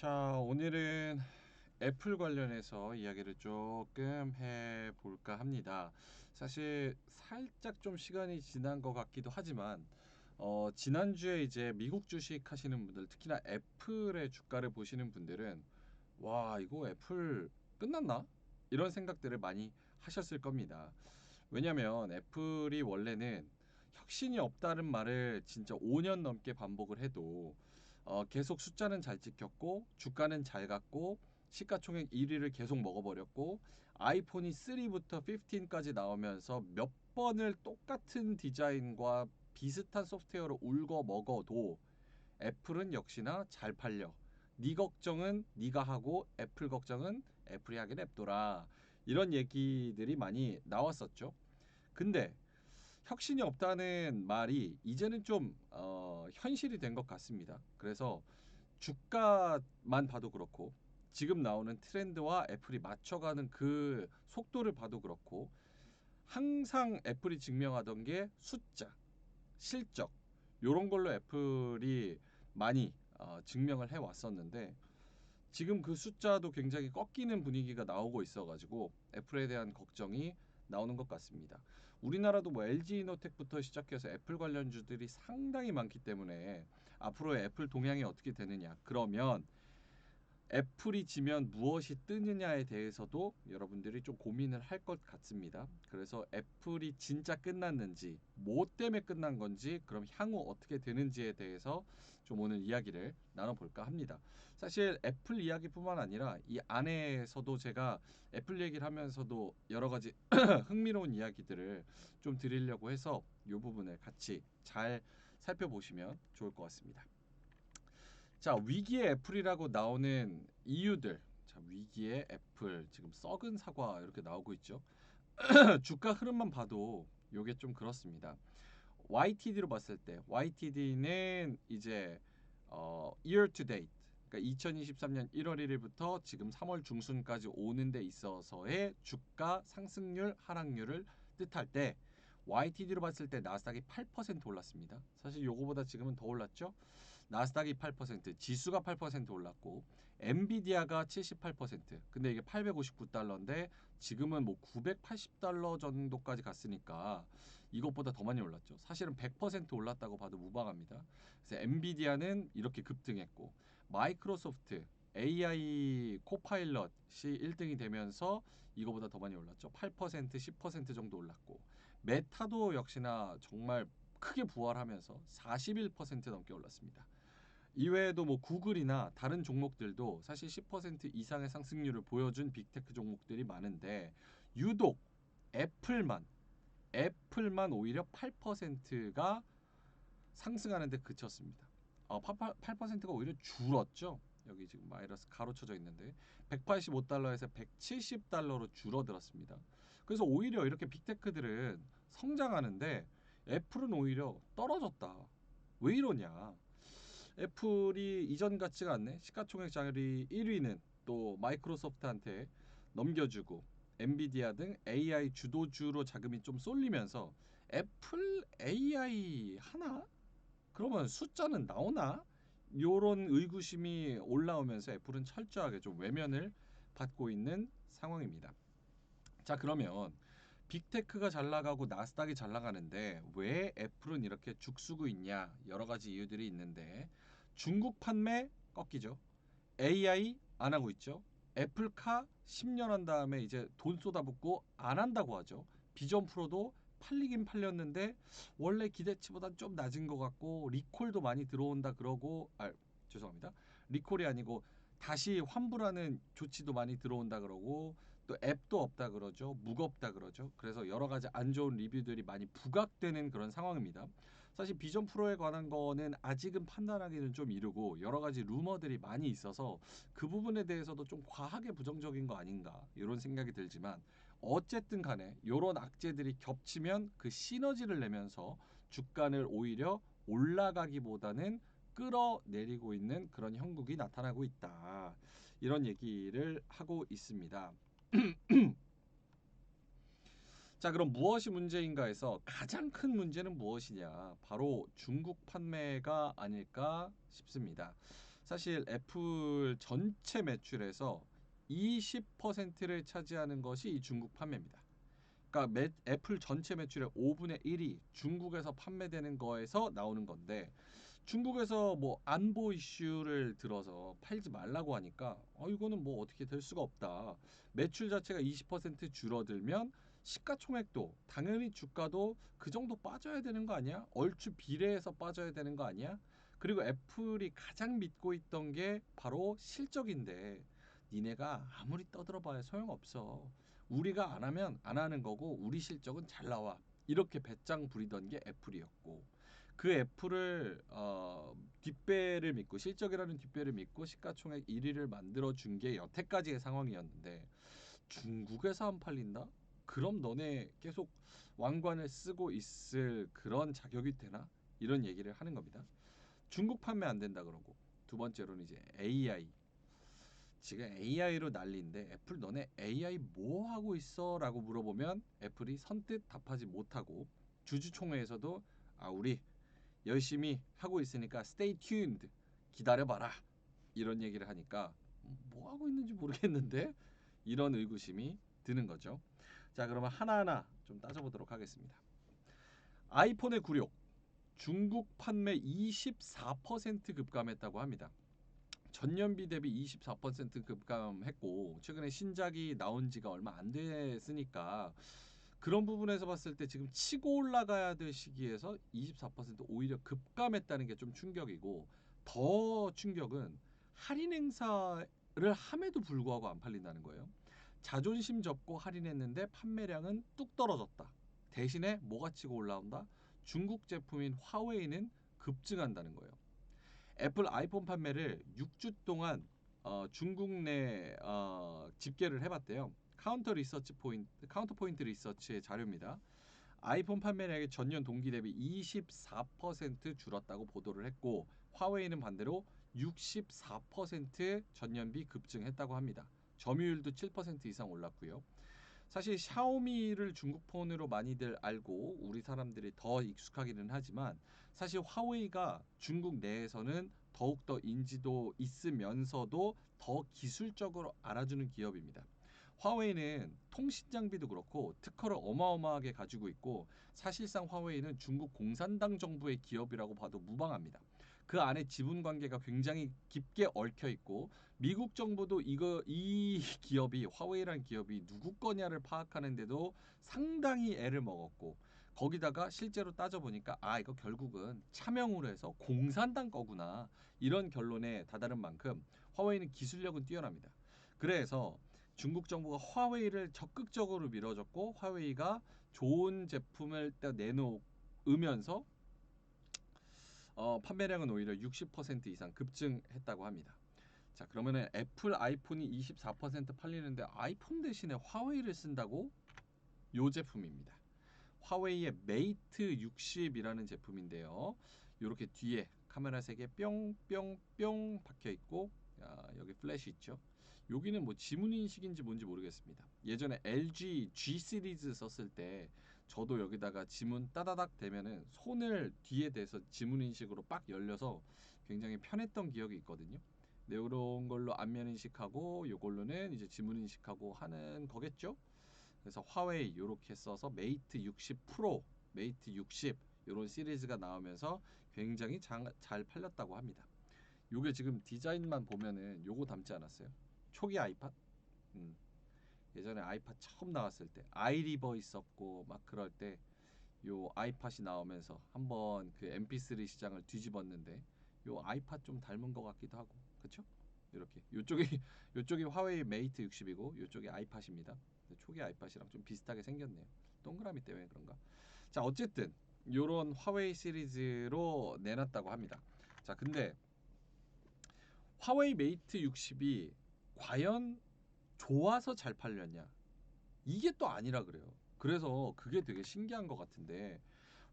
자, 오늘은 애플 관련해서 이야기를 조금 해볼까 합니다. 사실 살짝 좀 시간이 지난 것 같기도 하지만 지난주에 이제 미국 주식 하시는 분들, 특히나 애플의 주가를 보시는 분들은 와, 이거 애플 끝났나? 이런 생각들을 많이 하셨을 겁니다. 왜냐면 애플이 원래는 혁신이 없다는 말을 진짜 5년 넘게 반복을 해도 계속 숫자는 잘 찍혔고 주가는 잘 갔고 시가총액 1위를 계속 먹어버렸고 아이폰이 3부터 15까지 나오면서 몇 번을 똑같은 디자인과 비슷한 소프트웨어로 울고 먹어도 애플은 역시나 잘 팔려. 네 걱정은 네가 하고 애플 걱정은 애플이 하게 냅둬라. 이런 얘기들이 많이 나왔었죠. 근데 혁신이 없다는 말이 이제는 좀 현실이 된 것 같습니다. 그래서 주가만 봐도 그렇고 지금 나오는 트렌드와 애플이 맞춰가는 그 속도를 봐도 그렇고 항상 애플이 증명하던 게 숫자, 실적 이런 걸로 애플이 많이 증명을 해 왔었는데 지금 그 숫자도 굉장히 꺾이는 분위기가 나오고 있어가지고 애플에 대한 걱정이 나오는 것 같습니다. 우리나라도 뭐 LG이노텍부터 시작해서 애플 관련주들이 상당히 많기 때문에 앞으로의 애플 동향이 어떻게 되느냐. 그러면 애플이 지면 무엇이 뜨느냐에 대해서도 여러분들이 좀 고민을 할 것 같습니다. 그래서 애플이 진짜 끝났는지, 뭐 때문에 끝난 건지, 그럼 향후 어떻게 되는지에 대해서 좀 오늘 이야기를 나눠볼까 합니다. 사실 애플 이야기뿐만 아니라 이 안에서도 제가 애플 얘기를 하면서도 여러 가지 흥미로운 이야기들을 좀 드리려고 해서 이 부분을 같이 잘 살펴보시면 좋을 것 같습니다. 자, 위기의 애플이라고 나오는 이유들. 자, 위기의 애플. 지금 썩은 사과 이렇게 나오고 있죠. 주가 흐름만 봐도 요게 좀 그렇습니다. YTD로 봤을 때 YTD는 이제 year to date. 그러니까 2023년 1월 1일부터 지금 3월 중순까지 오는 데 있어서의 주가 상승률, 하락률을 뜻할 때 YTD로 봤을 때 나스닥이 8% 올랐습니다. 사실 요거보다 지금은 더 올랐죠. 나스닥이 8%, 지수가 8% 올랐고 엔비디아가 78%. 근데 이게 859달러인데 지금은 뭐 980달러 정도까지 갔으니까 이것보다 더 많이 올랐죠. 사실은 100% 올랐다고 봐도 무방합니다. 그래서 엔비디아는 이렇게 급등했고 마이크로소프트 AI 코파일럿이 1등이 되면서 이거보다 더 많이 올랐죠. 8%, 10% 정도 올랐고 메타도 역시나 정말 크게 부활하면서 41% 넘게 올랐습니다. 이외에도 뭐 구글이나 다른 종목들도 사실 10% 이상의 상승률을 보여준 빅테크 종목들이 많은데 유독 애플만 애플만 오히려 8%가 상승하는데 그쳤습니다. 8%가 오히려 줄었죠. 여기 지금 마이너스 가로쳐져 있는데 185달러에서 170달러로 줄어들었습니다. 그래서 오히려 이렇게 빅테크들은 성장하는데 애플은 오히려 떨어졌다. 왜 이러냐? 애플이 이전 같지가 않네. 시가총액 장열이 1위는 또 마이크로소프트한테 넘겨주고 엔비디아 등 AI 주도주로 자금이 좀 쏠리면서 애플 AI 하나? 그러면 숫자는 나오나? 요런 의구심이 올라오면서 애플은 철저하게 좀 외면을 받고 있는 상황입니다. 자, 그러면 빅테크가 잘 나가고 나스닥이 잘 나가는데 왜 애플은 이렇게 죽쓰고 있냐? 여러 가지 이유들이 있는데 중국 판매 꺾이죠. AI 안 하고 있죠. 애플카 10년 한 다음에 이제 돈 쏟아붓고 안 한다고 하죠. 비전 프로도 팔리긴 팔렸는데 원래 기대치보다 좀 낮은 것 같고 리콜도 많이 들어온다 그러고 죄송합니다. 리콜이 아니고 다시 환불하는 조치도 많이 들어온다 그러고 또 앱도 없다 그러죠. 무겁다 그러죠. 그래서 여러 가지 안 좋은 리뷰들이 많이 부각되는 그런 상황입니다. 사실 비전 프로에 관한 거는 아직은 판단하기는 좀 이르고 여러 가지 루머들이 많이 있어서 그 부분에 대해서도 좀 과하게 부정적인 거 아닌가 이런 생각이 들지만 어쨌든 간에 이런 악재들이 겹치면 그 시너지를 내면서 주가를 오히려 올라가기보다는 끌어내리고 있는 그런 형국이 나타나고 있다. 이런 얘기를 하고 있습니다. 자, 그럼 무엇이 문제인가 해서 가장 큰 문제는 무엇이냐? 바로 중국 판매가 아닐까 싶습니다. 사실 애플 전체 매출에서 20%를 차지하는 것이 이 중국 판매입니다. 그러니까 애플 전체 매출의 5분의 1이 중국에서 판매되는 거에서 나오는 건데, 중국에서 뭐 안보 이슈를 들어서 팔지 말라고 하니까 이거는 뭐 어떻게 될 수가 없다. 매출 자체가 20% 줄어들면 시가총액도 당연히 주가도 그 정도 빠져야 되는 거 아니야? 얼추 비례해서 빠져야 되는 거 아니야? 그리고 애플이 가장 믿고 있던 게 바로 실적인데, 니네가 아무리 떠들어봐야 소용없어. 우리가 안 하면 안 하는 거고 우리 실적은 잘 나와. 이렇게 배짱 부리던 게 애플이었고, 그 애플을 뒷배를 믿고, 실적이라는 뒷배를 믿고 시가총액 1위를 만들어 준 게 여태까지의 상황이었는데, 중국에서 안 팔린다? 그럼 너네 계속 왕관을 쓰고 있을 그런 자격이 되나? 이런 얘기를 하는 겁니다. 중국 판매 안 된다 그러고, 두 번째로는 이제 AI. 지금 AI로 난리인데 애플 너네 AI 뭐 하고 있어? 라고 물어보면 애플이 선뜻 답하지 못하고, 주주총회에서도 우리 열심히 하고 있으니까 stay tuned, 기다려봐라, 이런 얘기를 하니까 뭐 하고 있는지 모르겠는데, 이런 의구심이 드는 거죠. 자, 그러면 하나하나 좀 따져보도록 하겠습니다. 아이폰의 굴욕, 중국 판매 24% 급감했다고 합니다. 전년비 대비 24% 급감했고, 최근에 신작이 나온 지가 얼마 안 됐으니까 그런 부분에서 봤을 때 지금 치고 올라가야 될 시기에서 24% 오히려 급감했다는 게 좀 충격이고, 더 충격은 할인 행사를 함에도 불구하고 안 팔린다는 거예요. 자존심 접고 할인했는데 판매량은 뚝 떨어졌다. 대신에 뭐가 치고 올라온다? 중국 제품인 화웨이는 급증한다는 거예요. 애플 아이폰 판매를 6주 동안 중국 내 집계를 해봤대요. 카운터 포인트 리서치의 자료입니다. 아이폰 판매량이 전년 동기 대비 24% 줄었다고 보도를 했고, 화웨이는 반대로 64% 전년비 급증했다고 합니다. 점유율도 7% 이상 올랐고요. 사실 샤오미를 중국 폰으로 많이들 알고 우리 사람들이 더 익숙하기는 하지만, 사실 화웨이가 중국 내에서는 더욱더 인지도 있으면서도 더 기술적으로 알아주는 기업입니다. 화웨이는 통신 장비도 그렇고 특허를 어마어마하게 가지고 있고, 사실상 화웨이는 중국 공산당 정부의 기업이라고 봐도 무방합니다. 그 안에 지분 관계가 굉장히 깊게 얽혀 있고, 미국 정부도 이 기업이, 화웨이라는 기업이 누구 거냐를 파악하는데도 상당히 애를 먹었고, 거기다가 실제로 따져보니까 이거 결국은 차명으로 해서 공산당 거구나, 이런 결론에 다다른 만큼 화웨이는 기술력은 뛰어납니다. 그래서 중국 정부가 화웨이를 적극적으로 밀어줬고, 화웨이가 좋은 제품을 내놓으면서 판매량은 오히려 60% 이상 급증했다고 합니다. 자, 그러면은 애플 아이폰이 24% 팔리는데 아이폰 대신에 화웨이를 쓴다고? 요 제품입니다. 화웨이의 메이트 60이라는 제품인데요. 이렇게 뒤에 카메라 3개 뿅뿅뿅 박혀 있고, 여기 플래시 있죠. 여기는 뭐 지문 인식인지 뭔지 모르겠습니다. 예전에 LG G 시리즈 썼을 때 저도 여기다가 지문 따다닥 대면은 손을 뒤에 대서 지문 인식으로 빡 열려서 굉장히 편했던 기억이 있거든요. 네, 이런 걸로 안면 인식하고 요걸로는 이제 지문 인식하고 하는 거겠죠. 그래서 화웨이 이렇게 써서 메이트 60 프로, 메이트 60 이런 시리즈가 나오면서 굉장히 잘 팔렸다고 합니다. 요게 지금 디자인만 보면은 요거 닮지 않았어요? 초기 아이팟? 음. 예전에 아이팟 처음 나왔을 때 아이리버 있었고 막 그럴 때 요 아이팟이 나오면서 한번 그 MP3 시장을 뒤집었는데, 요 아이팟 좀 닮은 것 같기도 하고, 그쵸? 이렇게 요쪽이 화웨이 메이트 60이고 요쪽이 아이팟입니다. 초기 아이팟이랑 좀 비슷하게 생겼네요. 동그라미 때문에 그런가? 자, 어쨌든 요런 화웨이 시리즈로 내놨다고 합니다. 자, 근데 화웨이 메이트 60이 과연 좋아서 잘 팔렸냐? 이게 또 아니라 그래요. 그래서 그게 되게 신기한 것 같은데,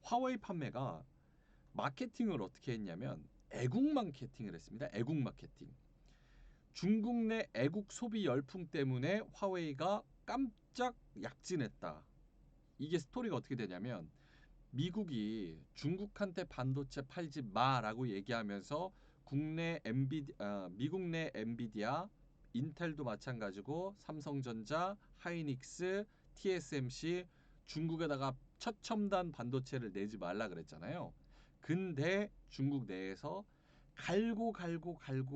화웨이 판매가 마케팅을 어떻게 했냐면 애국 마케팅을 했습니다. 애국 마케팅. 중국 내 애국 소비 열풍 때문에 화웨이가 깜짝 약진했다. 이게 스토리가 어떻게 되냐면, 미국이 중국한테 반도체 팔지 마라고 얘기하면서 미국 내 엔비디아, 인텔도 마찬가지고 삼성전자, 하이닉스, TSMC 중국에다가 최첨단 반도체를 내지 말라 그랬잖아요. 근데 중국 내에서 갈고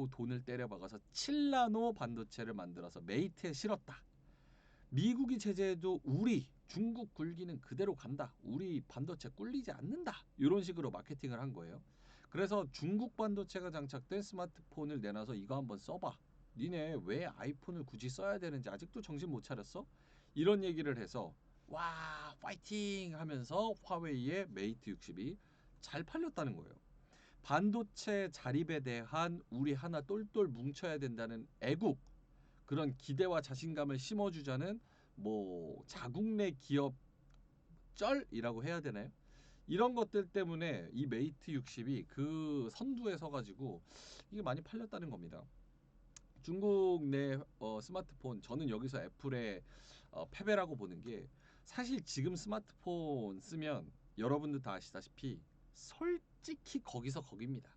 돈을 때려박아서 7나노 반도체를 만들어서 메이트에 실었다. 미국이 제재해도 우리 중국 굴기는 그대로 간다. 우리 반도체 꿀리지 않는다. 이런 식으로 마케팅을 한 거예요. 그래서 중국 반도체가 장착된 스마트폰을 내놔서 이거 한번 써봐. 니네 왜 아이폰을 굳이 써야 되는지 아직도 정신 못 차렸어? 이런 얘기를 해서 와 파이팅 하면서 화웨이의 메이트 60이 잘 팔렸다는 거예요. 반도체 자립에 대한 우리 하나 똘똘 뭉쳐야 된다는 애국, 그런 기대와 자신감을 심어주자는 뭐 자국 내 기업 쩔이라고 해야 되나요? 이런 것들 때문에 이 메이트 60이 그 선두에 서가지고 이게 많이 팔렸다는 겁니다. 중국 내 스마트폰, 저는 여기서 애플의 패배라고 보는 게, 사실 지금 스마트폰 쓰면 여러분들 다 아시다시피 솔직히 거기서 거깁니다.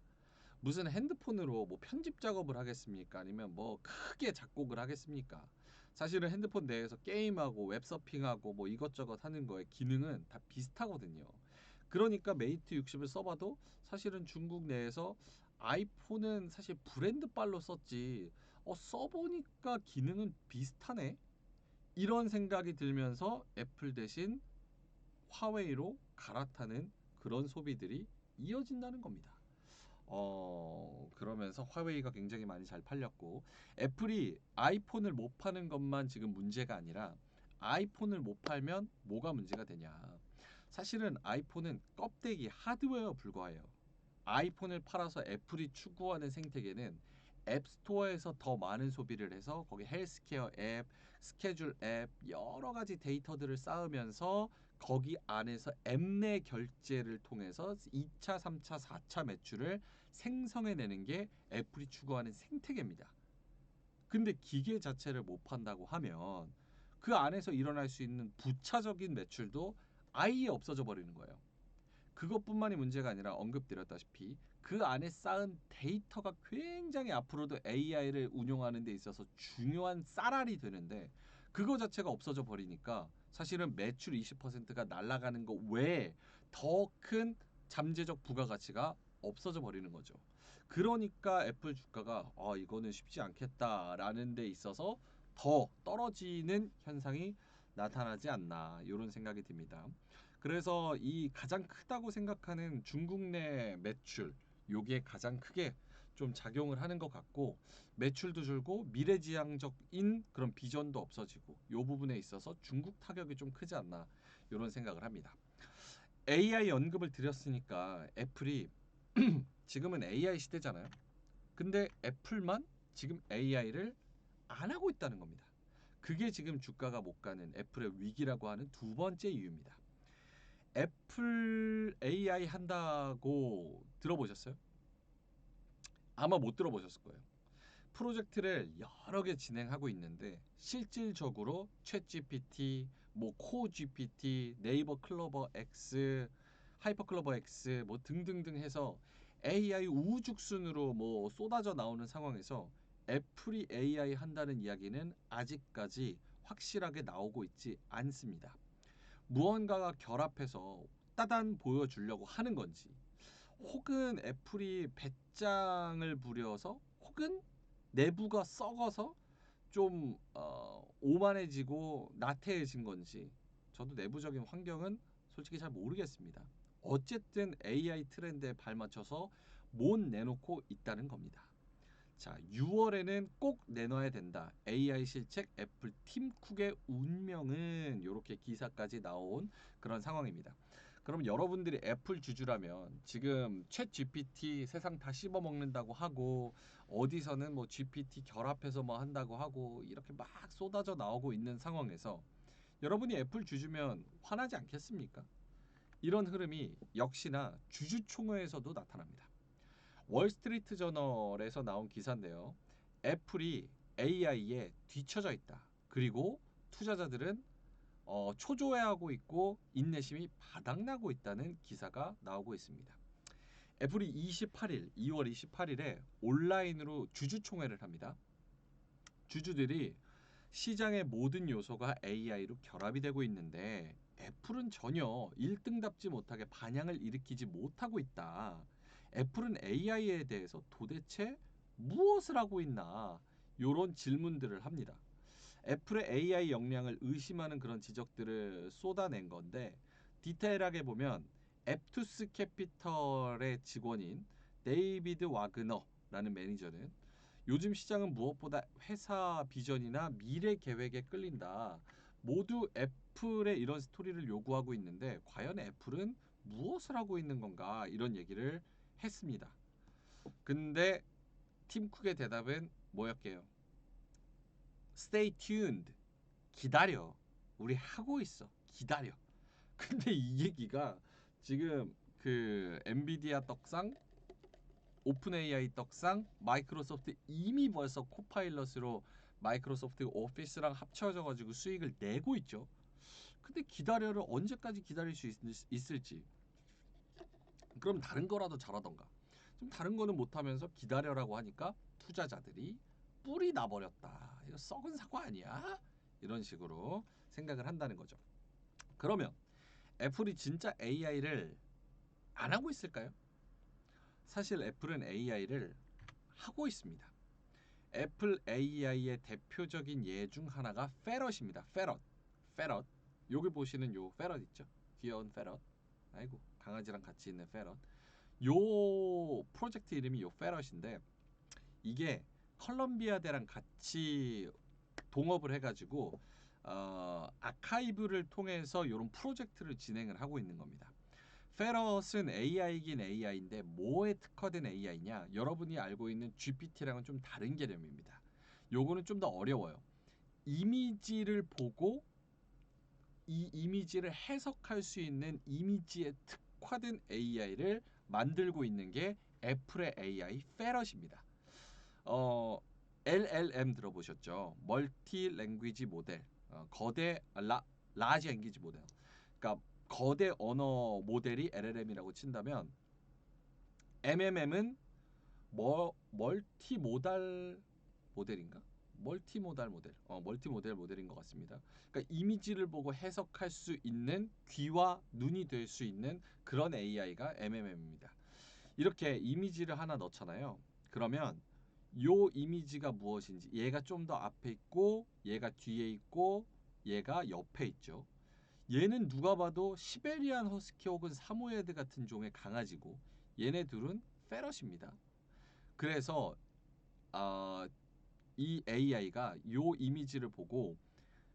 무슨 핸드폰으로 뭐 편집 작업을 하겠습니까? 아니면 뭐 크게 작곡을 하겠습니까? 사실은 핸드폰 내에서 게임하고 웹서핑하고 뭐 이것저것 하는 거에 기능은 다 비슷하거든요. 그러니까 메이트 60을 써봐도 사실은 중국 내에서 아이폰은 사실 브랜드빨로 썼지, 써보니까 기능은 비슷하네, 이런 생각이 들면서 애플 대신 화웨이로 갈아타는 그런 소비들이 이어진다는 겁니다. 그러면서 화웨이가 굉장히 많이 잘 팔렸고, 애플이 아이폰을 못 파는 것만 지금 문제가 아니라 아이폰을 못 팔면 뭐가 문제가 되냐. 사실은 아이폰은 껍데기 하드웨어에 불과해요. 아이폰을 팔아서 애플이 추구하는 생태계는 앱스토어에서 더 많은 소비를 해서 거기 헬스케어 앱, 스케줄 앱, 여러 가지 데이터들을 쌓으면서 거기 안에서 앱 내 결제를 통해서 2차, 3차, 4차 매출을 생성해내는 게 애플이 추구하는 생태계입니다. 근데 기계 자체를 못 판다고 하면 그 안에서 일어날 수 있는 부차적인 매출도 아예 없어져 버리는 거예요. 그것뿐만이 문제가 아니라 언급드렸다시피 그 안에 쌓은 데이터가 굉장히 앞으로도 AI를 운용하는 데 있어서 중요한 쌀알이 되는데, 그거 자체가 없어져 버리니까 사실은 매출 20%가 날아가는 거 외에 더 큰 잠재적 부가가치가 없어져 버리는 거죠. 그러니까 애플 주가가 이거는 쉽지 않겠다라는 데 있어서 더 떨어지는 현상이 나타나지 않나, 이런 생각이 듭니다. 그래서 이 가장 크다고 생각하는 중국 내 매출, 요게 가장 크게 좀 작용을 하는 것 같고, 매출도 줄고 미래지향적인 그런 비전도 없어지고, 요 부분에 있어서 중국 타격이 좀 크지 않나, 이런 생각을 합니다. AI 언급을 드렸으니까 애플이 지금은 AI 시대잖아요. 근데 애플만 지금 AI를 안 하고 있다는 겁니다. 그게 지금 주가가 못 가는 애플의 위기라고 하는 두 번째 이유입니다. 애플 AI 한다고 들어보셨어요? 아마 못 들어보셨을 거예요. 프로젝트를 여러 개 진행하고 있는데 실질적으로 챗GPT, 뭐 코GPT, 네이버 클로버 X, 하이퍼 클로버 X 뭐 등등등 해서 AI 우후죽순으로 뭐 쏟아져 나오는 상황에서 애플이 AI 한다는 이야기는 아직까지 확실하게 나오고 있지 않습니다. 무언가가 결합해서 따단 보여주려고 하는 건지, 혹은 애플이 배짱을 부려서, 혹은 내부가 썩어서 좀 오만해지고 나태해진 건지, 저도 내부적인 환경은 솔직히 잘 모르겠습니다. 어쨌든 AI 트렌드에 발맞춰서 못 내놓고 있다는 겁니다. 자, 6월에는 꼭 내놔야 된다. AI 실책 애플 팀 쿡의 운명은, 이렇게 기사까지 나온 그런 상황입니다. 그럼 여러분들이 애플 주주라면 지금 챗 GPT 세상 다 씹어 먹는다고 하고, 어디서는 뭐 GPT 결합해서 뭐 한다고 하고, 이렇게 막 쏟아져 나오고 있는 상황에서 여러분이 애플 주주면 화나지 않겠습니까? 이런 흐름이 역시나 주주총회에서도 나타납니다. 월스트리트 저널에서 나온 기사인데요. 애플이 AI에 뒤처져 있다. 그리고 투자자들은 초조해하고 있고 인내심이 바닥나고 있다는 기사가 나오고 있습니다. 애플이 28일, 2월 28일에 온라인으로 주주총회를 합니다. 주주들이 시장의 모든 요소가 AI로 결합이 되고 있는데 애플은 전혀 1등답지 못하게 반향을 일으키지 못하고 있다. 애플은 AI에 대해서 도대체 무엇을 하고 있나? 이런 질문들을 합니다. 애플의 AI 역량을 의심하는 그런 지적들을 쏟아낸 건데 디테일하게 보면 앱투스 캐피털의 직원인 데이비드 와그너라는 매니저는 요즘 시장은 무엇보다 회사 비전이나 미래 계획에 끌린다. 모두 애플의 이런 스토리를 요구하고 있는데 과연 애플은 무엇을 하고 있는 건가? 이런 얘기를 했습니다. 근데 팀 쿡의 대답은 뭐였게요? Stay tuned. 기다려. 우리 하고 있어. 기다려. 근데 이 얘기가 지금 그 엔비디아 떡상, 오픈 AI 떡상, 마이크로소프트 이미 벌써 코파일럿으로 마이크로소프트 오피스랑 합쳐져 가지고 수익을 내고 있죠. 근데 기다려를 언제까지 기다릴 수 있을지. 그럼 다른 거라도 잘하던가. 좀 다른 거는 못하면서 기다려라고 하니까 투자자들이 뿔이 나버렸다. 이거 썩은 사과 아니야? 이런 식으로 생각을 한다는 거죠. 그러면 애플이 진짜 AI를 안 하고 있을까요? 사실 애플은 AI를 하고 있습니다. 애플 AI의 대표적인 예 중 하나가 페럿입니다. 페럿. 여기 보시는 요 페럿 있죠? 귀여운 페럿. 아이고 강아지랑 같이 있는 페럿. 요 프로젝트 이름이 요 페럿인데 이게 컬럼비아대랑 같이 동업을 해가지고 아카이브를 통해서 이런 프로젝트를 진행을 하고 있는 겁니다. 페럿은 AI이긴 AI인데 뭐에 특화된 AI냐? 여러분이 알고 있는 GPT랑은 좀 다른 개념입니다. 요거는 좀 더 어려워요. 이미지를 보고 이 이미지를 해석할 수 있는 이미지에 특화된 AI를 만들고 있는 게 애플의 AI 페럿입니다. LLM 들어보셨죠? 멀티 랭귀지 모델. 거대 라지 랭귀지 모델. 그러니까 거대 언어 모델이 LLM이라고 친다면 MMM은 멀티 모달 모델인가? 멀티모달 모델. 멀티모델 모델인 것 같습니다. 그러니까 이미지를 보고 해석할 수 있는 귀와 눈이 될 수 있는 그런 AI가 MMM입니다. 이렇게 이미지를 하나 넣잖아요. 그러면 요 이미지가 무엇인지 얘가 좀 더 앞에 있고 얘가 뒤에 있고 얘가 옆에 있죠. 얘는 누가 봐도 시베리안 허스키 혹은 사모예드 같은 종의 강아지고 얘네 둘은 페럿입니다. 그래서 어, 이 AI가 요 이미지를 보고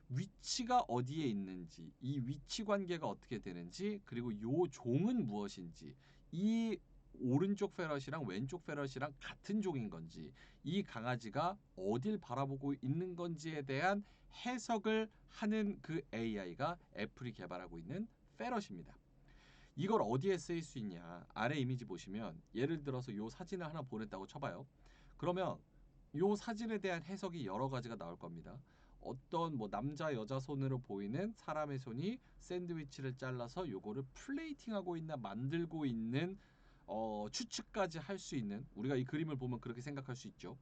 위치가 어디에 있는지, 이 위치 관계가 어떻게 되는지, 그리고 요 종은 무엇인지, 이 오른쪽 페럿이랑 왼쪽 페럿이랑 같은 종인 건지, 이 강아지가 어딜 바라보고 있는 건지에 대한 해석을 하는 그 AI가 애플이 개발하고 있는 페럿입니다. 이걸 어디에 쓰일 수 있냐? 아래 이미지 보시면 예를 들어서 요 사진을 하나 보냈다고 쳐봐요. 그러면 요 사진에 대한 해석이 여러 가지가 나올 겁니다. 어떤 뭐 남자 여자 손으로 보이는 사람의 손이 샌드위치를 잘라서 요거를 플레이팅하고 있나 만들고 있는 추측까지 할 수 있는 우리가 이 그림을 보면 그렇게 생각할 수 있죠.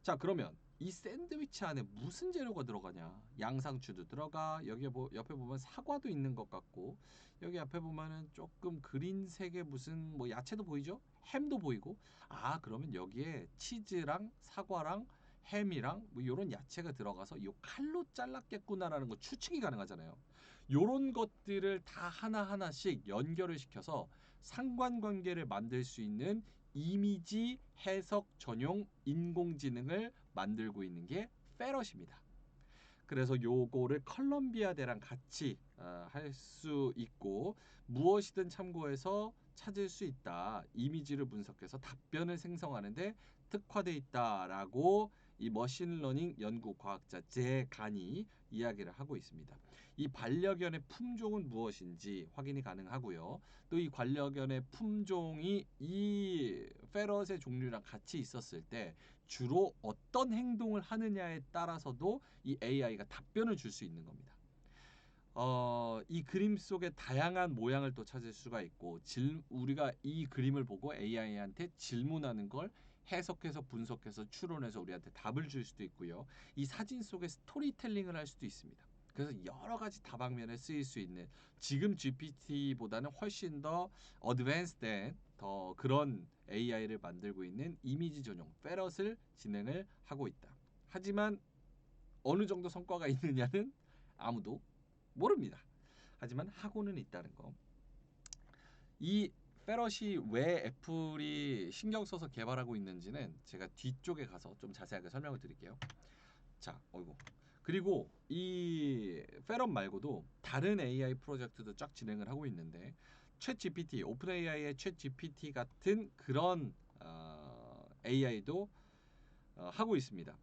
자 그러면 이 샌드위치 안에 무슨 재료가 들어가냐? 양상추도 들어가. 여기 옆에 보면 사과도 있는 것 같고 여기 앞에 보면은 조금 그린색의 무슨 뭐 야채도 보이죠? 햄도 보이고 아 그러면 여기에 치즈랑 사과랑 햄이랑 뭐 이런 야채가 들어가서 요 칼로 잘랐겠구나라는 거 추측이 가능하잖아요. 요런 것들을 다 하나하나씩 연결을 시켜서 상관관계를 만들 수 있는 이미지 해석 전용 인공지능을 만들고 있는 게 페럿입니다. 그래서 요거를 컬럼비아대랑 같이 할 수 있고 무엇이든 참고해서 찾을 수 있다. 이미지를 분석해서 답변을 생성하는데 특화돼 있다라고 이 머신러닝 연구 과학자 제간이 이야기를 하고 있습니다. 이 반려견의 품종은 무엇인지 확인이 가능하고요. 또 이 반려견의 품종이 이 페럿의 종류랑 같이 있었을 때 주로 어떤 행동을 하느냐에 따라서도 이 AI가 답변을 줄 수 있는 겁니다. 이 그림 속에 다양한 모양을 또 찾을 수가 있고 우리가 이 그림을 보고 AI한테 질문하는 걸 해석해서 분석해서 추론해서 우리한테 답을 줄 수도 있고요. 이 사진 속에 스토리텔링을 할 수도 있습니다. 그래서 여러 가지 다방면에 쓰일 수 있는 지금 GPT보다는 훨씬 더 어드밴스된 더 그런 AI를 만들고 있는 이미지 전용 페럿을 진행을 하고 있다. 하지만 어느 정도 성과가 있느냐는 아무도 모릅니다. 하지만 하고는 있다는 거. 이 페럿이 왜 애플이 신경 써서 개발하고 있는지는 제가 뒤쪽에 가서 좀 자세하게 설명을 드릴게요. 자, 어이구. 그리고 이 페럿 말고도 다른 AI 프로젝트도 쫙 진행을 하고 있는데 챗 GPT, 오픈 AI의 챗 GPT 같은 그런 AI도 하고 있습니다.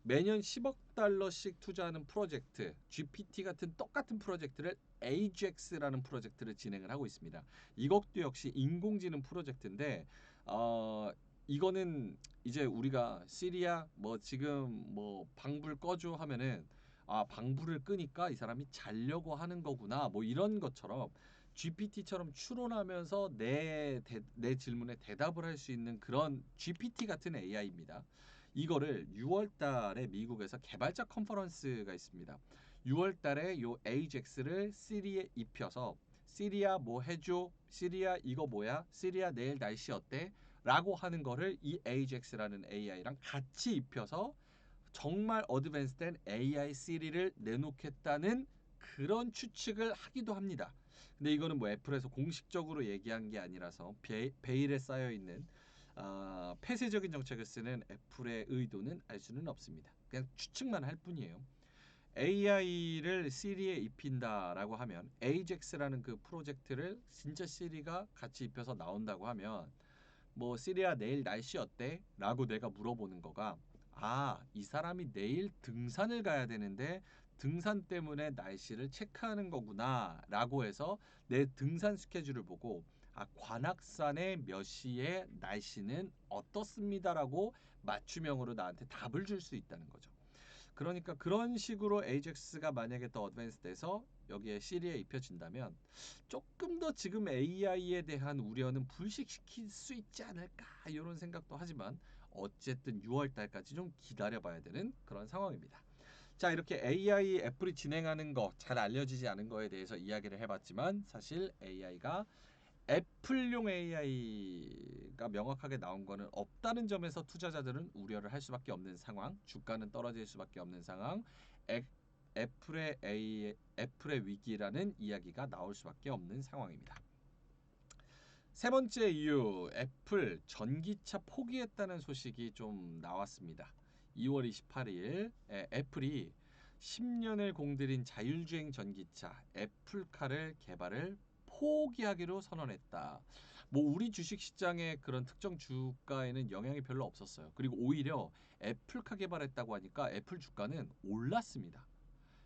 매년 10억 달러씩 투자하는 프로젝트, GPT 같은 똑같은 프로젝트를 AJAX라는 프로젝트를 진행을 하고 있습니다. 이것도 역시 인공지능 프로젝트인데 이거는 이제 우리가 시리아 뭐 지금 뭐 방불 꺼줘 하면은 방불을 끄니까 이 사람이 자려고 하는 거구나 뭐 이런 것처럼 GPT처럼 추론하면서 내 질문에 대답을 할 수 있는 그런 GPT 같은 AI입니다. 이거를 6월 달에 미국에서 개발자 컨퍼런스가 있습니다. 6월 달에 요 AJAX를 시리에 입혀서 시리아 뭐 해줘? 시리아 이거 뭐야? 시리아 내일 날씨 어때? 라고 하는 거를 이 AJAX라는 AI랑 같이 입혀서 정말 어드밴스된 AI 시리를 내놓겠다는 그런 추측을 하기도 합니다. 근데 이거는 뭐 애플에서 공식적으로 얘기한 게 아니라서 베일에 쌓여 있는 폐쇄적인 정책을 쓰는 애플의 의도는 알 수는 없습니다. 그냥 추측만 할 뿐이에요. AI를 시리에 입힌다라고 하면 AJAX라는 그 프로젝트를 진짜 시리가 같이 입혀서 나온다고 하면 뭐 시리아 내일 날씨 어때? 라고 내가 물어보는 거가 이 사람이 내일 등산을 가야 되는데 등산 때문에 날씨를 체크하는 거구나 라고 해서 내 등산 스케줄을 보고 관악산의 몇 시에 날씨는 어떻습니다라고 맞춤형으로 나한테 답을 줄 수 있다는 거죠. 그러니까 그런 식으로 AJAX가 만약에 더 어드밴스돼서 여기에 시리에 입혀진다면 조금 더 지금 AI에 대한 우려는 불식시킬 수 있지 않을까 이런 생각도 하지만 어쨌든 6월 달까지 좀 기다려봐야 되는 그런 상황입니다. 자, 이렇게 AI 애플이 진행하는 거 잘 알려지지 않은 거에 대해서 이야기를 해봤지만 사실 AI가 애플용 AI가 명확하게 나온 거는 없다는 점에서 투자자들은 우려를 할 수밖에 없는 상황, 주가는 떨어질 수밖에 없는 상황, 애플의 위기라는 이야기가 나올 수밖에 없는 상황입니다. 세 번째 이유, 애플 전기차 포기했다는 소식이 좀 나왔습니다. 2월 28일 애플이 10년을 공들인 자율주행 전기차 애플카를 개발을 포기하기로 선언했다. 뭐 우리 주식시장의 그런 특정 주가에는 영향이 별로 없었어요. 그리고 오히려 애플카 개발했다고 하니까 애플 주가는 올랐습니다.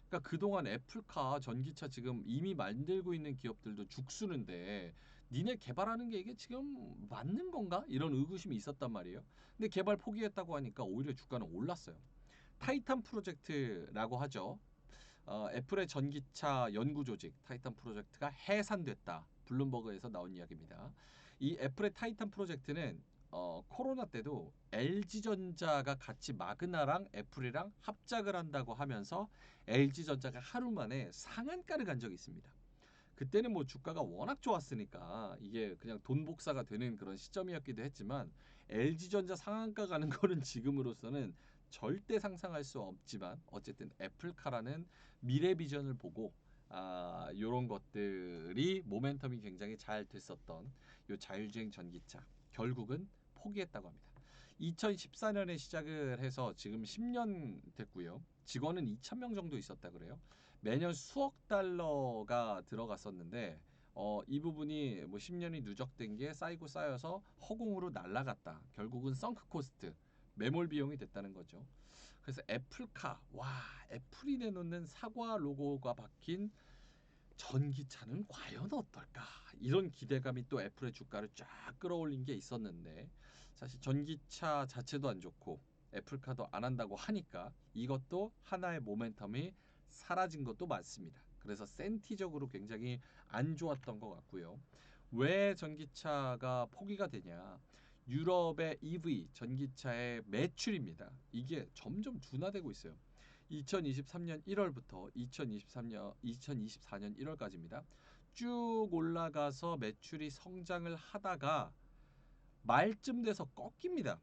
그러니까 그동안 애플카 전기차 지금 이미 만들고 있는 기업들도 죽쓰는데 니네 개발하는 게 이게 지금 맞는 건가? 이런 의구심이 있었단 말이에요. 근데 개발 포기했다고 하니까 오히려 주가는 올랐어요. 타이탄 프로젝트라고 하죠. 애플의 전기차 연구 조직 타이탄 프로젝트가 해산됐다. 블룸버그에서 나온 이야기입니다. 이 애플의 타이탄 프로젝트는 코로나 때도 LG전자가 같이 마그나랑 애플이랑 합작을 한다고 하면서 LG전자가 하루 만에 상한가를 간 적이 있습니다. 그때는 뭐 주가가 워낙 좋았으니까 이게 그냥 돈 복사가 되는 그런 시점이었기도 했지만 LG전자 상한가 가는 거는 지금으로서는 절대 상상할 수 없지만 어쨌든 애플카라는 미래 비전을 보고 요런 것들이 모멘텀이 굉장히 잘 됐었던 요 자율주행 전기차 결국은 포기했다고 합니다. 2014년에 시작을 해서 지금 10년 됐고요. 직원은 2,000명 정도 있었다 그래요. 매년 수억 달러가 들어갔었는데 이 부분이 뭐 10년이 누적된 게 쌓이고 쌓여서 허공으로 날아갔다. 결국은 썬크 코스트, 매몰 비용이 됐다는 거죠. 그래서 애플카, 애플이 내놓는 사과 로고가 박힌 전기차는 과연 어떨까? 이런 기대감이 또 애플의 주가를 쫙 끌어올린 게 있었는데 사실 전기차 자체도 안 좋고 애플카도 안 한다고 하니까 이것도 하나의 모멘텀이 사라진 것도 맞습니다. 그래서 센티적으로 굉장히 안 좋았던 것 같고요. 왜 전기차가 포기가 되냐? 유럽의 EV 전기차의 매출입니다. 이게 점점 둔화되고 있어요. 2023년 1월부터 2024년 1월까지입니다. 쭉 올라가서 매출이 성장을 하다가 말쯤 돼서 꺾입니다.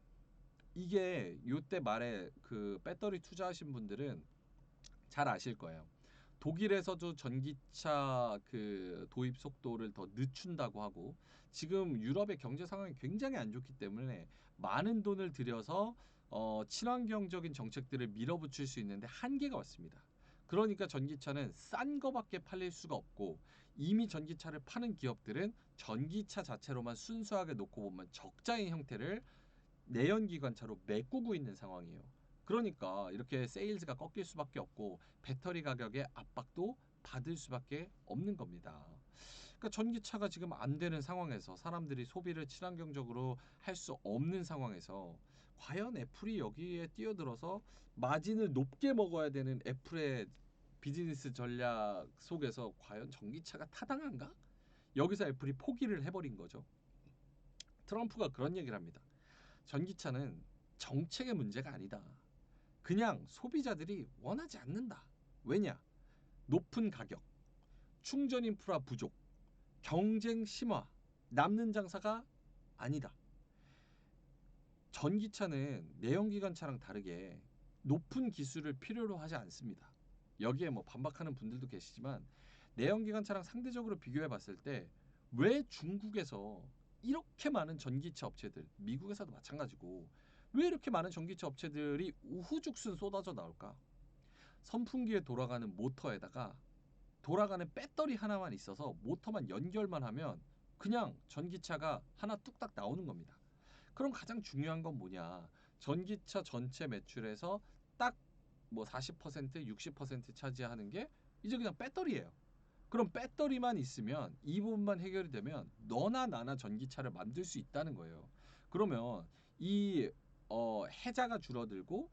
이게 요때 말에 그 배터리 투자하신 분들은 잘 아실 거예요. 독일에서도 전기차 그 도입 속도를 더 늦춘다고 하고, 지금 유럽의 경제 상황이 굉장히 안 좋기 때문에 많은 돈을 들여서 친환경적인 정책들을 밀어붙일 수 있는데 한계가 왔습니다. 그러니까 전기차는 싼 거밖에 팔릴 수가 없고, 이미 전기차를 파는 기업들은 전기차 자체로만 순수하게 놓고 보면 적자인 형태를 내연기관차로 메꾸고 있는 상황이에요. 그러니까 이렇게 세일즈가 꺾일 수밖에 없고 배터리 가격의 압박도 받을 수밖에 없는 겁니다. 그러니까 전기차가 지금 안 되는 상황에서 사람들이 소비를 친환경적으로 할 수 없는 상황에서 과연 애플이 여기에 뛰어들어서 마진을 높게 먹어야 되는 애플의 비즈니스 전략 속에서 과연 전기차가 타당한가? 여기서 애플이 포기를 해버린 거죠. 트럼프가 그런 얘기를 합니다. 전기차는 정책의 문제가 아니다. 그냥 소비자들이 원하지 않는다. 왜냐? 높은 가격, 충전 인프라 부족, 경쟁 심화, 남는 장사가 아니다. 전기차는 내연기관차랑 다르게 높은 기술을 필요로 하지 않습니다. 여기에 뭐 반박하는 분들도 계시지만 내연기관차랑 상대적으로 비교해 봤을 때 왜 중국에서 이렇게 많은 전기차 업체들, 미국에서도 마찬가지고 왜 이렇게 많은 전기차 업체들이 우후죽순 쏟아져 나올까? 선풍기에 돌아가는 모터에다가 돌아가는 배터리 하나만 있어서 모터만 연결만 하면 그냥 전기차가 하나 뚝딱 나오는 겁니다. 그럼 가장 중요한 건 뭐냐? 전기차 전체 매출에서 딱 뭐 40%, 60% 차지하는 게 이제 그냥 배터리예요. 그럼 배터리만 있으면 이 부분만 해결이 되면 너나 나나 전기차를 만들 수 있다는 거예요. 그러면 이 해자가 줄어들고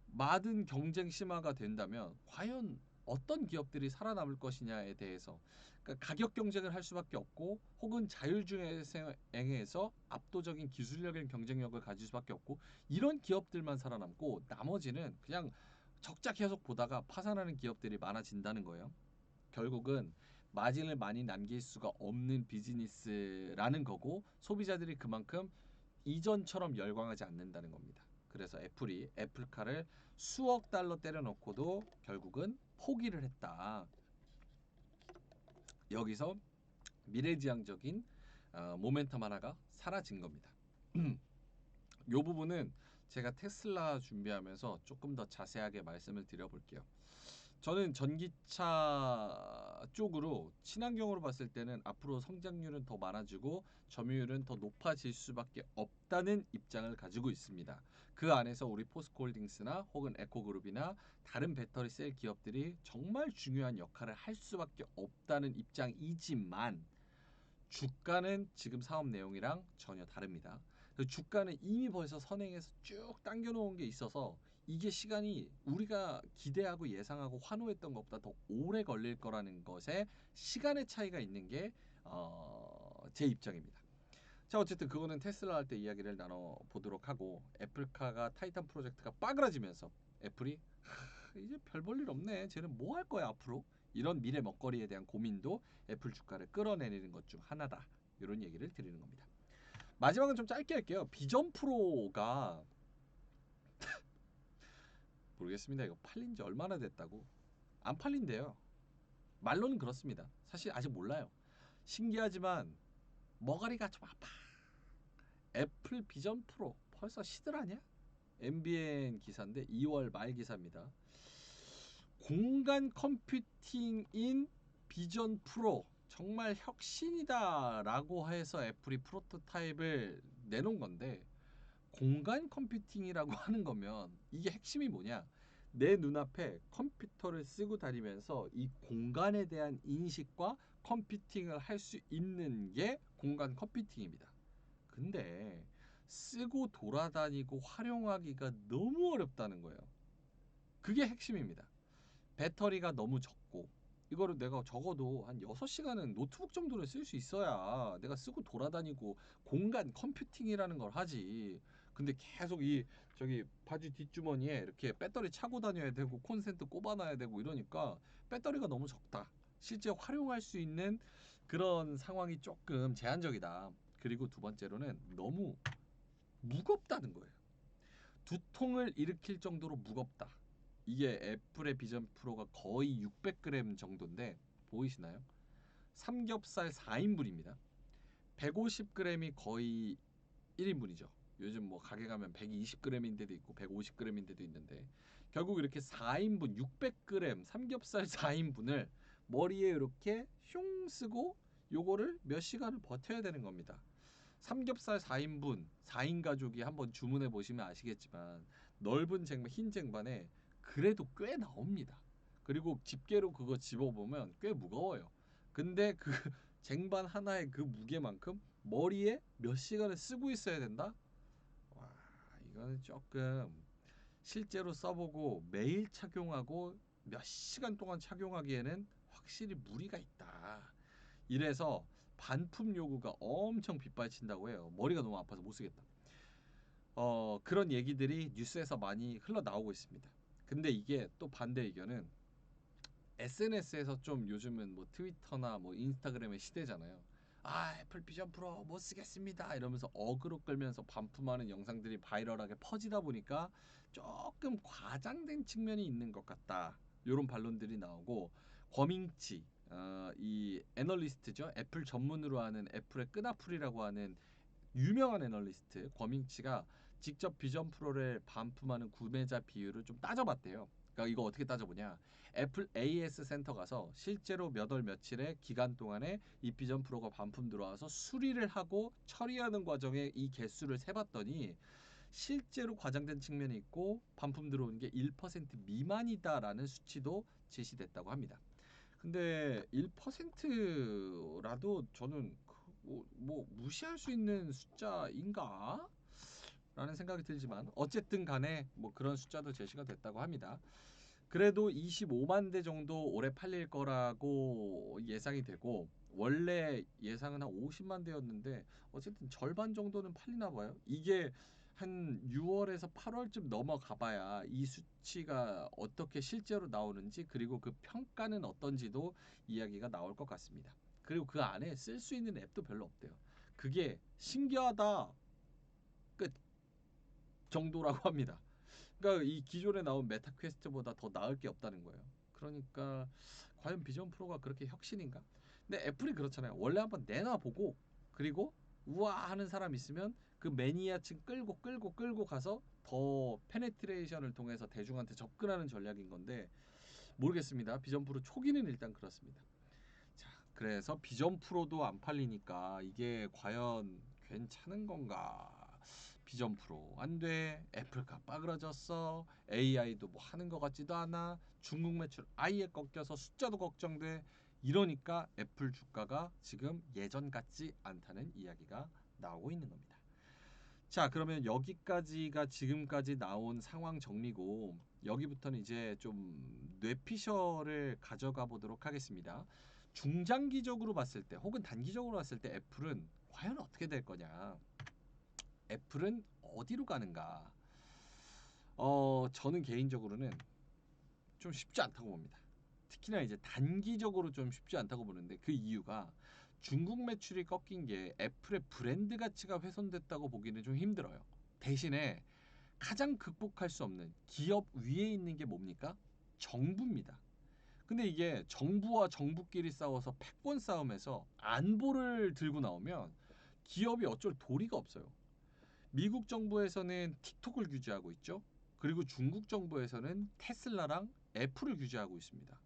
많은 경쟁 심화가 된다면 과연 어떤 기업들이 살아남을 것이냐에 대해서, 그러니까 가격 경쟁을 할 수밖에 없고 혹은 자율주행에서 압도적인 기술력인 경쟁력을 가질 수밖에 없고 이런 기업들만 살아남고 나머지는 그냥 적자 계속 보다가 파산하는 기업들이 많아진다는 거예요. 결국은 마진을 많이 남길 수가 없는 비즈니스라는 거고 소비자들이 그만큼 이전처럼 열광하지 않는다는 겁니다. 그래서 애플이 애플카를 수억 달러 때려넣고도 결국은 포기를 했다. 여기서 미래지향적인 모멘텀 하나가 사라진 겁니다. 이 부분은 제가 테슬라 준비하면서 조금 더 자세하게 말씀을 드려볼게요. 저는 전기차 쪽으로 친환경으로 봤을 때는 앞으로 성장률은 더 많아지고 점유율은 더 높아질 수밖에 없다는 입장을 가지고 있습니다. 그 안에서 우리 포스코홀딩스나 혹은 에코그룹이나 다른 배터리 셀 기업들이 정말 중요한 역할을 할 수밖에 없다는 입장이지만 주가는 지금 사업 내용이랑 전혀 다릅니다. 주가는 이미 벌써 선행해서 쭉 당겨놓은 게 있어서 이게 시간이 우리가 기대하고 예상하고 환호했던 것보다 더 오래 걸릴 거라는 것에 시간의 차이가 있는 게 제 입장입니다. 자, 어쨌든 그거는 테슬라 할 때 이야기를 나눠보도록 하고 애플카가 타이탄 프로젝트가 빠그라지면서 애플이 이제 별 볼 일 없네. 쟤는 뭐 할 거야 앞으로? 이런 미래 먹거리에 대한 고민도 애플 주가를 끌어내리는 것 중 하나다. 이런 얘기를 드리는 겁니다. 마지막은 좀 짧게 할게요. 비전 프로가 모르겠습니다. 이거 팔린 지 얼마나 됐다고. 안 팔린대요. 말로는 그렇습니다. 사실 아직 몰라요. 신기하지만 머가리가 좀 아파. 애플 비전 프로 벌써 시들하냐? MBN 기사인데 2월 말 기사입니다. 공간 컴퓨팅인 비전 프로 정말 혁신이다라고 해서 애플이 프로토타입을 내놓은 건데 공간 컴퓨팅이라고 하는 거면 이게 핵심이 뭐냐? 내 눈앞에 컴퓨터를 쓰고 다니면서 이 공간에 대한 인식과 컴퓨팅을 할 수 있는 게 공간 컴퓨팅입니다. 근데 쓰고 돌아다니고 활용하기가 너무 어렵다는 거예요. 그게 핵심입니다. 배터리가 너무 적고 이거를 내가 적어도 한 6시간은 노트북 정도는 쓸 수 있어야 내가 쓰고 돌아다니고 공간 컴퓨팅이라는 걸 하지. 근데 계속 이 저기 바지 뒷주머니에 이렇게 배터리 차고 다녀야 되고 콘센트 꼽아놔야 되고 이러니까 배터리가 너무 적다. 실제 활용할 수 있는 그런 상황이 조금 제한적이다. 그리고 두 번째로는 너무 무겁다는 거예요. 두통을 일으킬 정도로 무겁다. 이게 애플의 비전 프로가 거의 600g 정도인데 보이시나요? 삼겹살 4인분입니다. 150g이 거의 1인분이죠. 요즘 뭐 가게 가면 120g인데도 있고 150g인데도 있는데 결국 이렇게 4인분 600g 삼겹살 4인분을 머리에 이렇게 흉 쓰고 요거를 몇 시간을 버텨야 되는 겁니다. 삼겹살 4인분 4인 가족이 한번 주문해 보시면 아시겠지만 넓은 쟁반 흰 쟁반에 그래도 꽤 나옵니다. 그리고 집게로 그거 집어보면 꽤 무거워요. 근데 그 쟁반 하나의 그 무게만큼 머리에 몇 시간을 쓰고 있어야 된다? 와, 이거는 조금 실제로 써보고 매일 착용하고 몇 시간 동안 착용하기에는 확실히 무리가 있다. 이래서 반품 요구가 엄청 빗발친다고 해요. 머리가 너무 아파서 못 쓰겠다. 그런 얘기들이 뉴스에서 많이 흘러나오고 있습니다. 근데 이게 또 반대 의견은 SNS에서 좀 요즘은 뭐 트위터나 뭐 인스타그램의 시대잖아요. 아, 애플 비전 프로 못 쓰겠습니다. 이러면서 어그로 끌면서 반품하는 영상들이 바이럴하게 퍼지다 보니까 조금 과장된 측면이 있는 것 같다. 이런 반론들이 나오고 거밍치 이 애널리스트죠. 애플 전문으로 하는 애플의 끄나풀이라고 하는 유명한 애널리스트 거밍치가 직접 비전 프로를 반품하는 구매자 비율을 좀 따져봤대요. 그러니까 이거 어떻게 따져보냐? 애플 AS 센터 가서 실제로 몇 월 며칠의 기간 동안에 이 비전 프로가 반품 들어와서 수리를 하고 처리하는 과정에 이 개수를 세봤더니 실제로 과장된 측면이 있고 반품 들어오는 게 1% 미만이다라는 수치도 제시됐다고 합니다. 근데 1%라도 저는 뭐 무시할 수 있는 숫자인가? 라는 생각이 들지만 어쨌든 간에 뭐 그런 숫자도 제시가 됐다고 합니다. 그래도 25만 대 정도 올해 팔릴 거라고 예상이 되고 원래 예상은 한 50만 대였는데 어쨌든 절반 정도는 팔리나 봐요. 이게 한 6월에서 8월쯤 넘어가 봐야 이 수치가 어떻게 실제로 나오는지 그리고 그 평가는 어떤지도 이야기가 나올 것 같습니다. 그리고 그 안에 쓸 수 있는 앱도 별로 없대요. 그게 신기하다 끝 정도라고 합니다. 그러니까 이 기존에 나온 메타 퀘스트보다 더 나을 게 없다는 거예요. 그러니까 과연 비전 프로가 그렇게 혁신인가? 근데 애플이 그렇잖아요. 원래 한번 내놔보고 그리고 우와 하는 사람 있으면 그 매니아층 끌고 가서 더 페네트레이션을 통해서 대중한테 접근하는 전략인 건데 모르겠습니다. 비전 프로 초기는 일단 그렇습니다. 자, 그래서 비전 프로도 안 팔리니까 이게 과연 괜찮은 건가? 비전 프로 안 돼. 애플값 빠그러졌어. AI도 뭐 하는 것 같지도 않아. 중국 매출 아예 꺾여서 숫자도 걱정돼. 이러니까 애플 주가가 지금 예전 같지 않다는 이야기가 나오고 있는 겁니다. 자, 그러면 여기까지가 지금까지 나온 상황 정리고 여기부터는 이제 좀 뇌피셜을 가져가 보도록 하겠습니다. 중장기적으로 봤을 때 혹은 단기적으로 봤을 때 애플은 과연 어떻게 될 거냐? 애플은 어디로 가는가? 저는 개인적으로는 좀 쉽지 않다고 봅니다. 특히나 이제 단기적으로 좀 쉽지 않다고 보는데 그 이유가 중국 매출이 꺾인 게 애플의 브랜드 가치가 훼손됐다고 보기는 좀 힘들어요. 대신에 가장 극복할 수 없는 기업 위에 있는 게 뭡니까? 정부입니다. 근데 이게 정부와 정부끼리 싸워서 패권 싸움에서 안보를 들고 나오면 기업이 어쩔 도리가 없어요. 미국 정부에서는 틱톡을 규제하고 있죠. 그리고 중국 정부에서는 테슬라랑 애플을 규제하고 있습니다.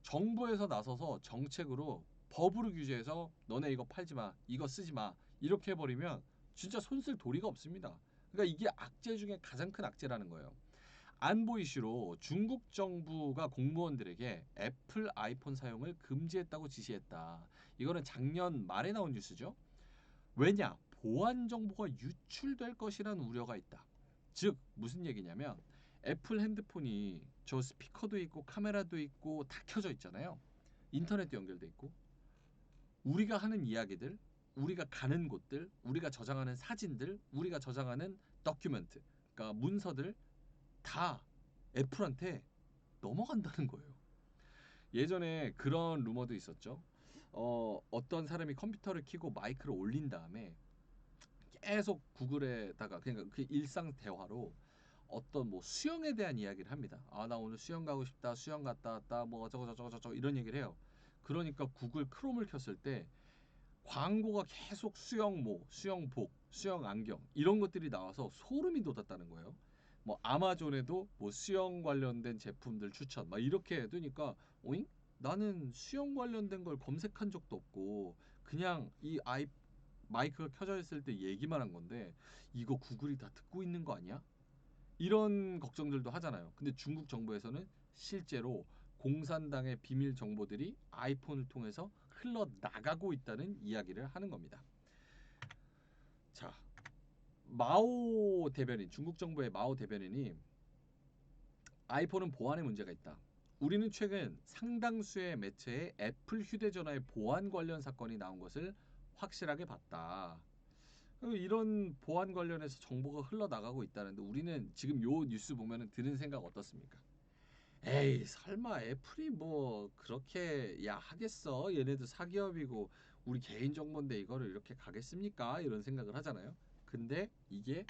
정부에서 나서서 정책으로 법으로 규제해서 너네 이거 팔지 마, 이거 쓰지 마 이렇게 해버리면 진짜 손쓸 도리가 없습니다. 그러니까 이게 악재 중에 가장 큰 악재라는 거예요. 안보 이슈로 중국 정부가 공무원들에게 애플 아이폰 사용을 금지했다고 지시했다. 이거는 작년 말에 나온 뉴스죠. 왜냐? 보안 정보가 유출될 것이라는 우려가 있다. 즉 무슨 얘기냐면 애플 핸드폰이 저 스피커도 있고 카메라도 있고 다 켜져 있잖아요. 인터넷도 연결돼 있고 우리가 하는 이야기들, 우리가 가는 곳들, 우리가 저장하는 사진들, 우리가 저장하는 다큐멘트, 그러니까 문서들 다 애플한테 넘어간다는 거예요. 예전에 그런 루머도 있었죠. 어떤 사람이 컴퓨터를 켜고 마이크를 올린 다음에 계속 구글에다가 그러니까 그 일상 대화로 어떤 뭐 수영에 대한 이야기를 합니다. 아, 나 오늘 수영 가고 싶다. 수영 갔다 왔다. 뭐 어쩌고 저쩌고 저쩌고 이런 얘기를 해요. 그러니까 구글 크롬을 켰을 때 광고가 계속 수영모, 수영복, 수영 안경 이런 것들이 나와서 소름이 돋았다는 거예요. 뭐 아마존에도 뭐 수영 관련된 제품들 추천 막 이렇게 뜨니까 오잉? 나는 수영 관련된 걸 검색한 적도 없고 그냥 이 마이크가 켜져 있을 때 얘기만 한 건데 이거 구글이 다 듣고 있는 거 아니야? 이런 걱정들도 하잖아요. 근데 중국 정부에서는 실제로 공산당의 비밀 정보들이 아이폰을 통해서 흘러나가고 있다는 이야기를 하는 겁니다. 자, 마오 대변인, 중국 정부의 마오 대변인이 아이폰은 보안에 문제가 있다. 우리는 최근 상당수의 매체에 애플 휴대전화의 보안 관련 사건이 나온 것을 확실하게 봤다. 이런 보안 관련해서 정보가 흘러나가고 있다는데 우리는 지금 요 뉴스 보면은 드는 생각 어떻습니까? 에이 설마 애플이 뭐 그렇게 야 하겠어 얘네도 사기업이고 우리 개인정보인데 이거를 이렇게 가겠습니까? 이런 생각을 하잖아요. 근데 이게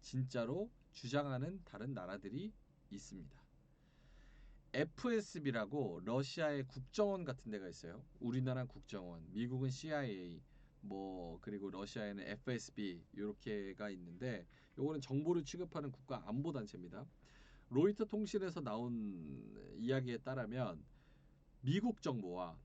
진짜로 주장하는 다른 나라들이 있습니다. FSB라고 러시아의 국정원 같은 데가 있어요. 우리나라는 국정원, 미국은 CIA, 뭐 그리고 러시아에는 FSB 이렇게가 있는데 요거는 정보를 취급하는 국가 안보 단체입니다. 로이터 통신에서 나온 이야기에 따르면 미국 정부와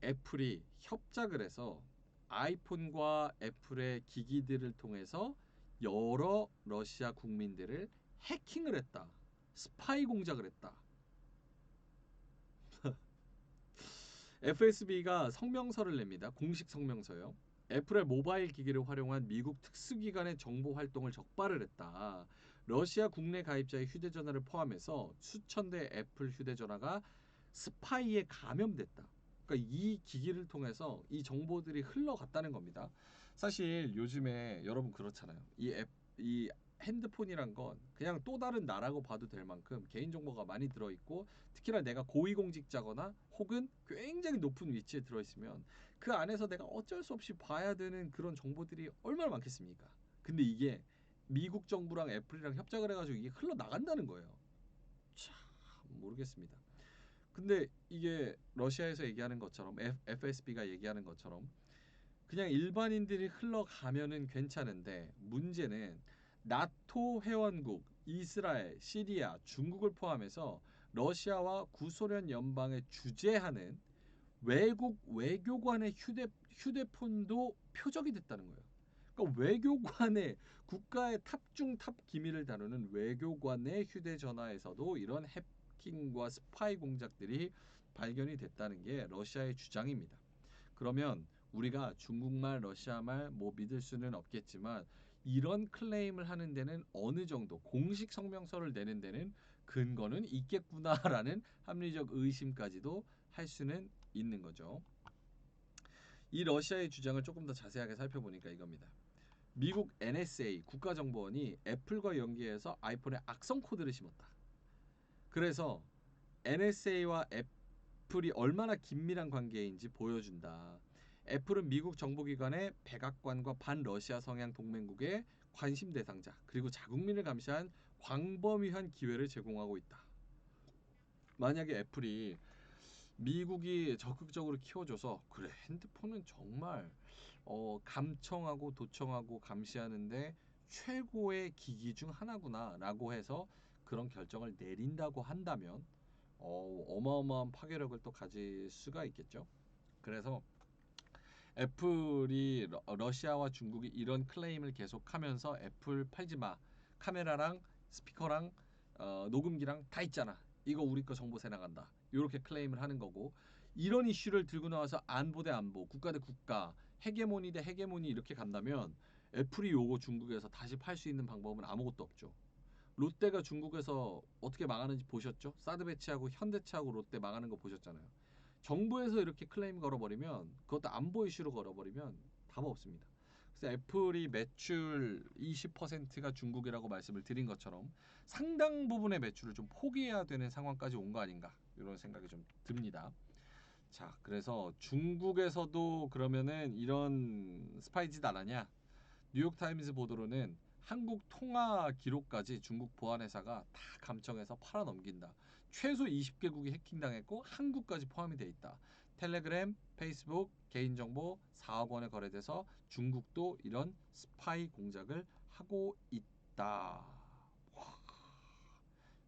애플이 협작을 해서 아이폰과 애플의 기기들을 통해서 여러 러시아 국민들을 해킹을 했다. 스파이 공작을 했다. FSB가 성명서를 냅니다. 공식 성명서요. 애플의 모바일 기기를 활용한 미국 특수기관의 정보 활동을 적발을 했다. 러시아 국내 가입자의 휴대전화를 포함해서 수천 대의 애플 휴대전화가 스파이에 감염됐다. 그러니까 이 기기를 통해서 이 정보들이 흘러갔다는 겁니다. 사실 요즘에 여러분 그렇잖아요. 이 핸드폰이란 건 그냥 또 다른 나라고 봐도 될 만큼 개인정보가 많이 들어있고 특히나 내가 고위공직자거나 혹은 굉장히 높은 위치에 들어있으면 그 안에서 내가 어쩔 수 없이 봐야 되는 그런 정보들이 얼마나 많겠습니까? 근데 이게 미국 정부랑 애플이랑 협작을 해가지고 이게 흘러나간다는 거예요. 참 모르겠습니다. 근데 이게 러시아에서 얘기하는 것처럼 FSB가 얘기하는 것처럼 그냥 일반인들이 흘러가면은 괜찮은데 문제는 나토 회원국 이스라엘, 시리아, 중국을 포함해서 러시아와 구소련 연방에 주재하는 외국 외교관의 휴대폰도 표적이 됐다는 거예요. 그러니까 외교관의 국가의 탑중 탑 기밀을 다루는 외교관의 휴대전화에서도 이런 해킹과 스파이 공작들이 발견이 됐다는 게 러시아의 주장입니다. 그러면 우리가 중국말, 러시아말 뭐 믿을 수는 없겠지만 이런 클레임을 하는 데는 어느 정도 공식 성명서를 내는 데는 근거는 있겠구나라는 합리적 의심까지도 할 수는 있는 거죠. 이 러시아의 주장을 조금 더 자세하게 살펴보니까 이겁니다. 미국 NSA 국가정보원이 애플과 연계해서 아이폰에 악성 코드를 심었다. 그래서 NSA와 애플이 얼마나 긴밀한 관계인지 보여준다. 애플은 미국 정보기관의 백악관과 반러시아 성향 동맹국의 관심 대상자 그리고 자국민을 감시한 광범위한 기회를 제공하고 있다. 만약에 애플이 미국이 적극적으로 키워줘서 그래 핸드폰은 정말 감청하고 도청하고 감시하는데 최고의 기기 중 하나구나라고 해서 그런 결정을 내린다고 한다면 어마어마한 파괴력을 또 가질 수가 있겠죠. 그래서 애플이 러시아와 중국이 이런 클레임을 계속하면서 애플 팔지 마. 카메라랑 스피커랑 녹음기랑 다 있잖아. 이거 우리 거 정보 새 나간다. 이렇게 클레임을 하는 거고 이런 이슈를 들고 나와서 안보 대 안보, 국가 대 국가, 헤게모니 대 헤게모니 이렇게 간다면 애플이 요거 중국에서 다시 팔 수 있는 방법은 아무것도 없죠. 롯데가 중국에서 어떻게 망하는지 보셨죠? 사드 배치하고 현대차하고 롯데 망하는 거 보셨잖아요. 정부에서 이렇게 클레임 걸어버리면, 그것도 안보 이슈로 걸어버리면 답 없습니다. 그래서 애플이 매출 20%가 중국이라고 말씀을 드린 것처럼 상당 부분의 매출을 좀 포기해야 되는 상황까지 온 거 아닌가, 이런 생각이 좀 듭니다. 자, 그래서 중국에서도 그러면은 이런 스파이짓 안 하냐? 뉴욕타임즈 보도로는 한국 통화 기록까지 중국 보안 회사가 다 감청해서 팔아 넘긴다. 최소 20개국이 해킹당했고 한국까지 포함이 돼 있다. 텔레그램, 페이스북, 개인정보 4억 원에 거래돼서 중국도 이런 스파이 공작을 하고 있다.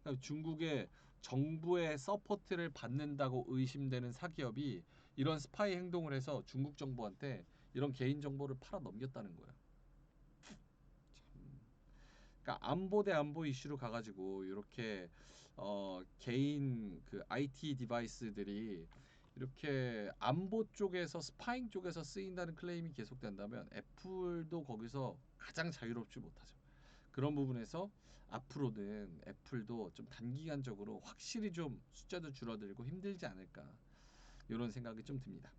그러니까 중국의 정부의 서포트를 받는다고 의심되는 사기업이 이런 스파이 행동을 해서 중국 정부한테 이런 개인정보를 팔아 넘겼다는 거예요. 그러니까 안보 대 안보 이슈로 가가지고 이렇게 개인 그 IT 디바이스들이 이렇게 안보 쪽에서 스파잉 쪽에서 쓰인다는 클레임이 계속된다면 애플도 거기서 가장 자유롭지 못하죠. 그런 부분에서 앞으로는 애플도 좀 단기간적으로 확실히 좀 숫자도 줄어들고 힘들지 않을까, 이런 생각이 좀 듭니다.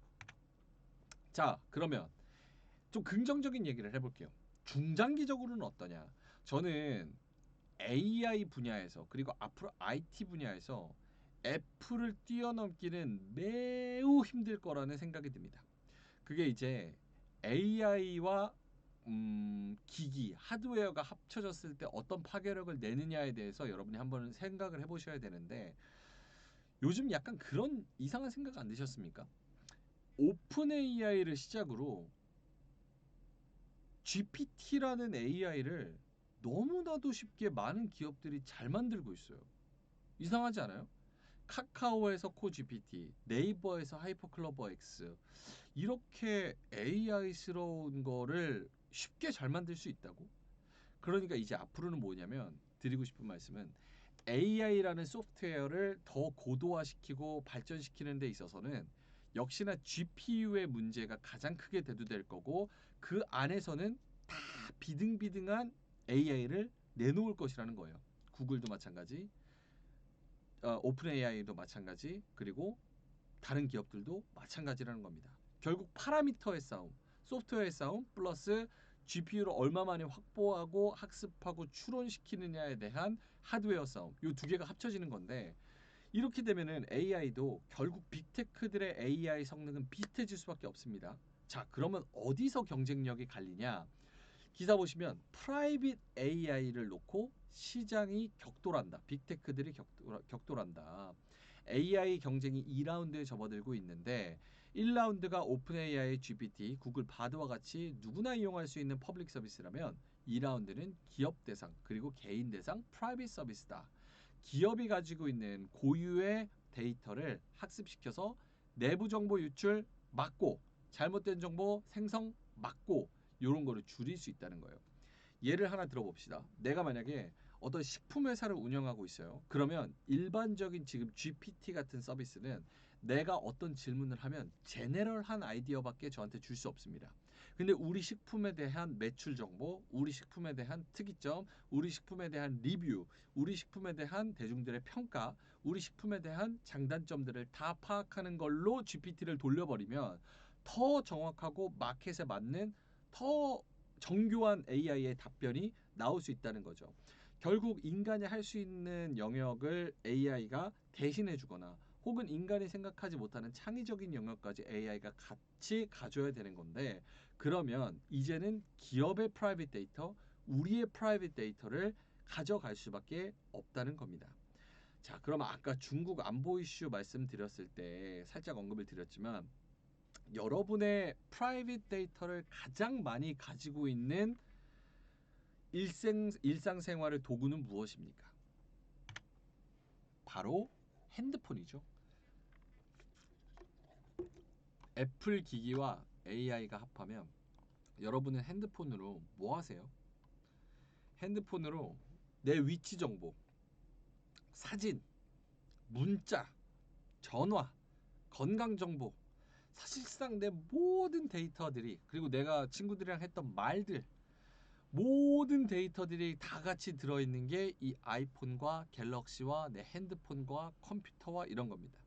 자, 그러면 좀 긍정적인 얘기를 해볼게요. 중장기적으로는 어떠냐? 저는 AI 분야에서, 그리고 앞으로 IT 분야에서 애플을 뛰어넘기는 매우 힘들 거라는 생각이 듭니다. 그게 이제 AI와 기기, 하드웨어가 합쳐졌을 때 어떤 파괴력을 내느냐에 대해서 여러분이 한번 생각을 해보셔야 되는데, 요즘 약간 그런 이상한 생각 안 드셨습니까? 오픈 AI를 시작으로 GPT라는 AI를 너무나도 쉽게 많은 기업들이 잘 만들고 있어요. 이상하지 않아요? 카카오에서 코GPT, 네이버에서 하이퍼클로버 X, 이렇게 AI스러운 거를 쉽게 잘 만들 수 있다고? 그러니까 이제 앞으로는 뭐냐면, 드리고 싶은 말씀은 AI라는 소프트웨어를 더 고도화시키고 발전시키는 데 있어서는 역시나 GPU의 문제가 가장 크게 대두될 거고, 그 안에서는 다 비등비등한 AI를 내놓을 것이라는 거예요. 구글도 마찬가지, 오픈 AI도 마찬가지, 그리고 다른 기업들도 마찬가지라는 겁니다. 결국 파라미터의 싸움, 소프트웨어의 싸움 플러스 GPU를 얼마 만에 확보하고 학습하고 추론시키느냐에 대한 하드웨어 싸움, 이 두 개가 합쳐지는 건데, 이렇게 되면은 AI도 결국 빅테크들의 AI 성능은 비슷해질 수밖에 없습니다. 자, 그러면 어디서 경쟁력이 갈리냐? 기사 보시면 프라이빗 AI를 놓고 시장이 격돌한다. 빅테크들이 격돌한다. AI 경쟁이 2라운드에 접어들고 있는데, 1라운드가 오픈 AI, GPT, 구글 바드와 같이 누구나 이용할 수 있는 퍼블릭 서비스라면, 2라운드는 기업 대상 그리고 개인 대상 프라이빗 서비스다. 기업이 가지고 있는 고유의 데이터를 학습시켜서 내부 정보 유출 막고, 잘못된 정보 생성 막고, 이런 거를 줄일 수 있다는 거예요. 예를 하나 들어봅시다. 내가 만약에 어떤 식품 회사를 운영하고 있어요. 그러면 일반적인 지금 GPT 같은 서비스는 내가 어떤 질문을 하면 제네럴한 아이디어밖에 저한테 줄 수 없습니다. 근데 우리 식품에 대한 매출 정보, 우리 식품에 대한 특이점, 우리 식품에 대한 리뷰, 우리 식품에 대한 대중들의 평가, 우리 식품에 대한 장단점들을 다 파악하는 걸로 GPT를 돌려버리면 더 정확하고 마켓에 맞는 더 정교한 AI의 답변이 나올 수 있다는 거죠. 결국 인간이 할 수 있는 영역을 AI가 대신해 주거나, 혹은 인간이 생각하지 못하는 창의적인 영역까지 AI가 같이 가져야 되는 건데, 그러면 이제는 기업의 프라이빗 데이터, 우리의 프라이빗 데이터를 가져갈 수밖에 없다는 겁니다. 자, 그러면 아까 중국 안보 이슈 말씀드렸을 때 살짝 언급을 드렸지만, 여러분의 프라이빗 데이터를 가장 많이 가지고 있는 일상생활의 도구는 무엇입니까? 바로 핸드폰이죠. 애플 기기와 AI가 합하면 여러분은 핸드폰으로 뭐 하세요? 핸드폰으로 내 위치 정보, 사진, 문자, 전화, 건강 정보, 사실상 내 모든 데이터들이, 그리고 내가 친구들이랑 했던 말들, 모든 데이터들이 다 같이 들어있는 게 이 아이폰과 갤럭시와 내 핸드폰과 컴퓨터와 이런 겁니다.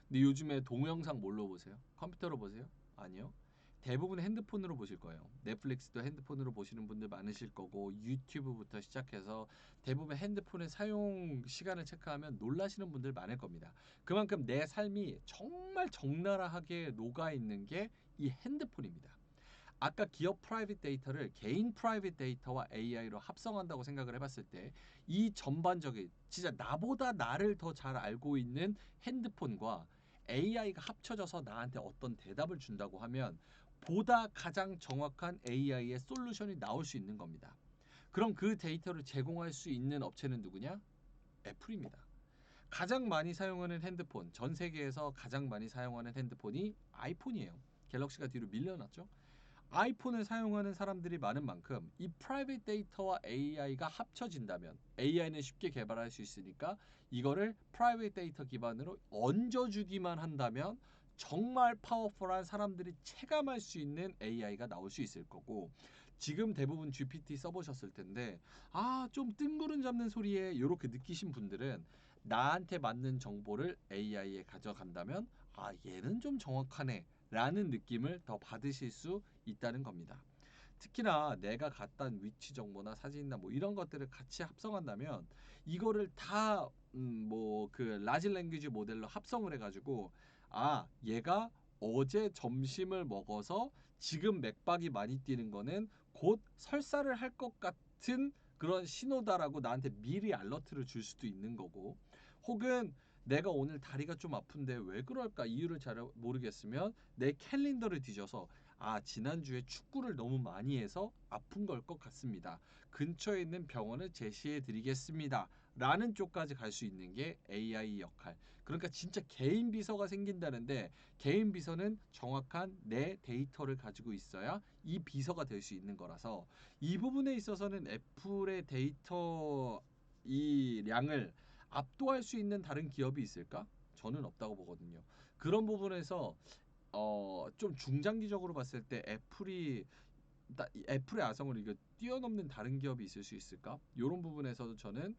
근데 요즘에 동영상 뭘로 보세요? 컴퓨터로 보세요? 아니요. 대부분 핸드폰으로 보실 거예요. 넷플릭스도 핸드폰으로 보시는 분들 많으실 거고 유튜브부터 시작해서 대부분 핸드폰의 사용 시간을 체크하면 놀라시는 분들 많을 겁니다. 그만큼 내 삶이 정말 적나라하게 녹아 있는 게 이 핸드폰입니다. 아까 기업 프라이빗 데이터를 개인 프라이빗 데이터와 AI로 합성한다고 생각을 해봤을 때 이 전반적인 진짜 나보다 나를 더 잘 알고 있는 핸드폰과 AI가 합쳐져서 나한테 어떤 대답을 준다고 하면 보다 가장 정확한 AI의 솔루션이 나올 수 있는 겁니다. 그럼 그 데이터를 제공할 수 있는 업체는 누구냐? 애플입니다. 가장 많이 사용하는 핸드폰, 전 세계에서 가장 많이 사용하는 핸드폰이 아이폰이에요. 갤럭시가 뒤로 밀려났죠. 아이폰을 사용하는 사람들이 많은 만큼 이 프라이빗 데이터와 AI가 합쳐진다면 AI는 쉽게 개발할 수 있으니까 이거를 프라이빗 데이터 기반으로 얹어주기만 한다면 정말 파워풀한 사람들이 체감할 수 있는 AI가 나올 수 있을 거고 지금 대부분 GPT 써보셨을 텐데 좀 뜬구름 잡는 소리에 이렇게 느끼신 분들은 나한테 맞는 정보를 AI에 가져간다면 얘는 좀 정확하네 라는 느낌을 더 받으실 수 있다는 겁니다. 특히나 내가 갖다 위치 정보나 사진이나 뭐 이런 것들을 같이 합성한다면 이거를 다 뭐 그 라지 랭귀지 모델로 합성을 해가지고 얘가 어제 점심을 먹어서 지금 맥박이 많이 뛰는 거는 곧 설사를 할 것 같은 그런 신호다라고 나한테 미리 알러트를 줄 수도 있는 거고 혹은 내가 오늘 다리가 좀 아픈데 왜 그럴까 이유를 잘 모르겠으면 내 캘린더를 뒤져서 지난주에 축구를 너무 많이 해서 아픈 걸 것 같습니다. 근처에 있는 병원을 제시해 드리겠습니다. 라는 쪽까지 갈 수 있는 게 AI 역할. 그러니까 진짜 개인 비서가 생긴다는데 개인 비서는 정확한 내 데이터를 가지고 있어야 이 비서가 될 수 있는 거라서 이 부분에 있어서는 애플의 데이터 이 량을 압도할 수 있는 다른 기업이 있을까? 저는 없다고 보거든요. 그런 부분에서 좀 중장기적으로 봤을 때 애플의 아성을 이거 뛰어넘는 다른 기업이 있을 수 있을까? 이런 부분에서도 저는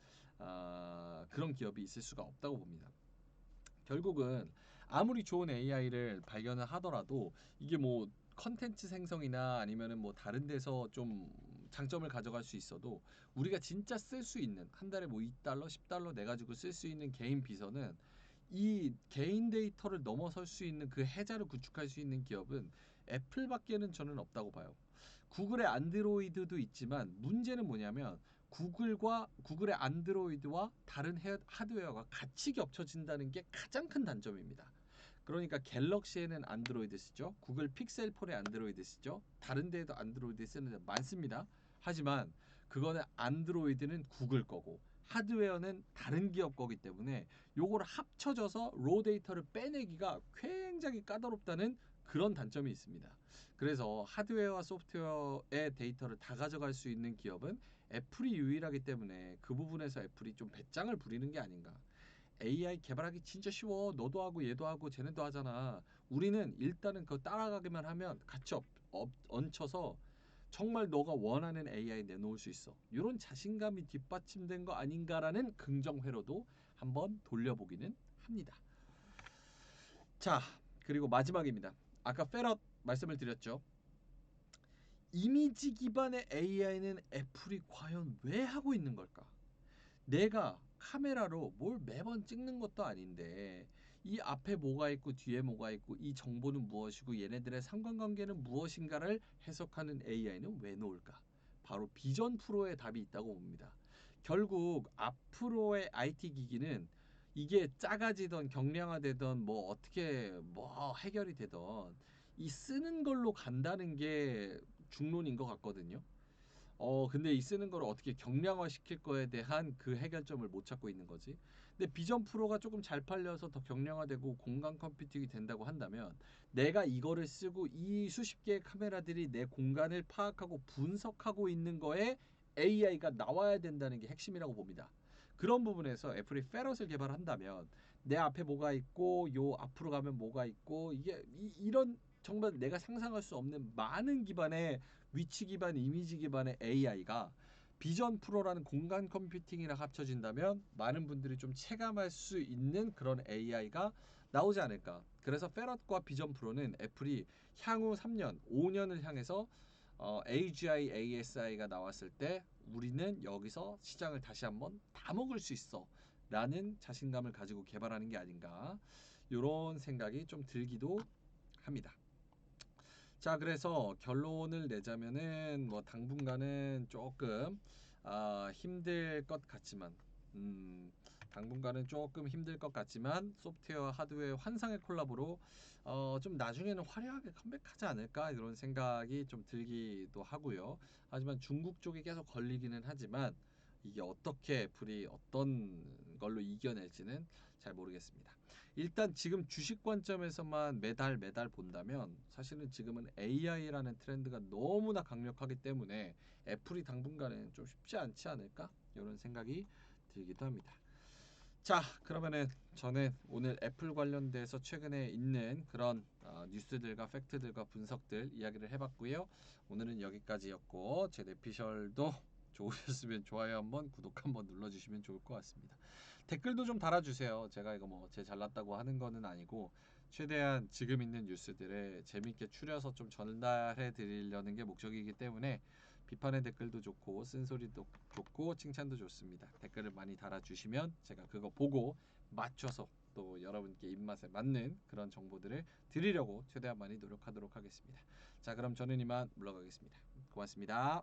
그런 기업이 있을 수가 없다고 봅니다. 결국은 아무리 좋은 AI를 발견을 하더라도 이게 뭐 컨텐츠 생성이나 아니면은 뭐 다른 데서 좀 장점을 가져갈 수 있어도 우리가 진짜 쓸 수 있는 한 달에 뭐 2달러, 10달러 내 가지고 쓸 수 있는 개인 비서는 이 개인 데이터를 넘어설 수 있는 그 해자를 구축할 수 있는 기업은 애플밖에는 저는 없다고 봐요. 구글의 안드로이드도 있지만 문제는 뭐냐면 구글의 안드로이드와 다른 하드웨어가 같이 겹쳐진다는 게 가장 큰 단점입니다. 그러니까 갤럭시에는 안드로이드 쓰죠. 구글 픽셀 폰에 안드로이드 쓰죠. 다른 데에도 안드로이드 쓰는 데 많습니다. 하지만 그거는 안드로이드는 구글 거고 하드웨어는 다른 기업 거기 때문에 요걸 합쳐져서 로 데이터를 빼내기가 굉장히 까다롭다는 그런 단점이 있습니다. 그래서 하드웨어와 소프트웨어의 데이터를 다 가져갈 수 있는 기업은 애플이 유일하기 때문에 그 부분에서 애플이 좀 배짱을 부리는 게 아닌가. AI 개발하기 진짜 쉬워. 너도 하고 얘도 하고 쟤네도 하잖아. 우리는 일단은 그거 따라가기만 하면 같이 얹혀서 정말 너가 원하는 AI 내놓을 수 있어. 이런 자신감이 뒷받침된 거 아닌가라는 긍정 회로도 한번 돌려보기는 합니다. 자, 그리고 마지막입니다. 아까 페럿 말씀을 드렸죠. 이미지 기반의 AI는 애플이 과연 왜 하고 있는 걸까? 내가 카메라로 뭘 매번 찍는 것도 아닌데 이 앞에 뭐가 있고 뒤에 뭐가 있고 이 정보는 무엇이고 얘네들의 상관관계는 무엇인가를 해석하는 AI는 왜 놓을까? 바로 비전 프로의 답이 있다고 봅니다. 결국 앞으로의 IT 기기는 이게 작아지던 경량화되던 뭐 어떻게 뭐 해결이 되던 이 쓰는 걸로 간다는 게 중론인 것 같거든요. 근데 이 쓰는 걸 어떻게 경량화 시킬 거에 대한 그 해결점을 못 찾고 있는 거지. 근데 비전 프로가 조금 잘 팔려서 더 경량화되고 공간 컴퓨팅이 된다고 한다면 내가 이거를 쓰고 이 수십 개의 카메라들이 내 공간을 파악하고 분석하고 있는 거에 AI가 나와야 된다는 게 핵심이라고 봅니다. 그런 부분에서 애플이 페럿을 개발한다면 내 앞에 뭐가 있고 요 앞으로 가면 뭐가 있고 이게 이런 정말 내가 상상할 수 없는 많은 기반의 위치 기반, 이미지 기반의 AI가 비전 프로라는 공간 컴퓨팅이랑 합쳐진다면 많은 분들이 좀 체감할 수 있는 그런 AI가 나오지 않을까. 그래서 페럿과 비전 프로는 애플이 향후 3년, 5년을 향해서 AGI, ASI가 나왔을 때 우리는 여기서 시장을 다시 한번 다 먹을 수 있어 라는 자신감을 가지고 개발하는 게 아닌가, 이런 생각이 좀 들기도 합니다. 자, 그래서 결론을 내자면은 뭐 당분간은 조금 힘들 것 같지만, 당분간은 조금 힘들 것 같지만 소프트웨어 하드웨어 환상의 콜라보로 좀 나중에는 화려하게 컴백하지 않을까, 이런 생각이 좀 들기도 하고요. 하지만 중국 쪽이 계속 걸리기는 하지만 이게 어떻게 애플이 어떤 걸로 이겨낼지는 잘 모르겠습니다. 일단 지금 주식 관점에서만 매달 본다면 사실은 지금은 AI라는 트렌드가 너무나 강력하기 때문에 애플이 당분간은 좀 쉽지 않지 않을까, 이런 생각이 들기도 합니다. 자, 그러면은 저는 오늘 애플 관련돼서 최근에 있는 그런 뉴스들과 팩트들과 분석들 이야기를 해봤고요. 오늘은 여기까지였고, 제 뇌피셜도 좋으셨으면 좋아요 한번, 구독 한번 눌러주시면 좋을 것 같습니다. 댓글도 좀 달아주세요. 제가 이거 뭐 제 잘났다고 하는 거는 아니고 최대한 지금 있는 뉴스들을 재밌게 추려서 좀 전달해 드리려는 게 목적이기 때문에 비판의 댓글도 좋고 쓴소리도 좋고 칭찬도 좋습니다. 댓글을 많이 달아주시면 제가 그거 보고 맞춰서 또 여러분께 입맛에 맞는 그런 정보들을 드리려고 최대한 많이 노력하도록 하겠습니다. 자, 그럼 저는 이만 물러가겠습니다. 고맙습니다.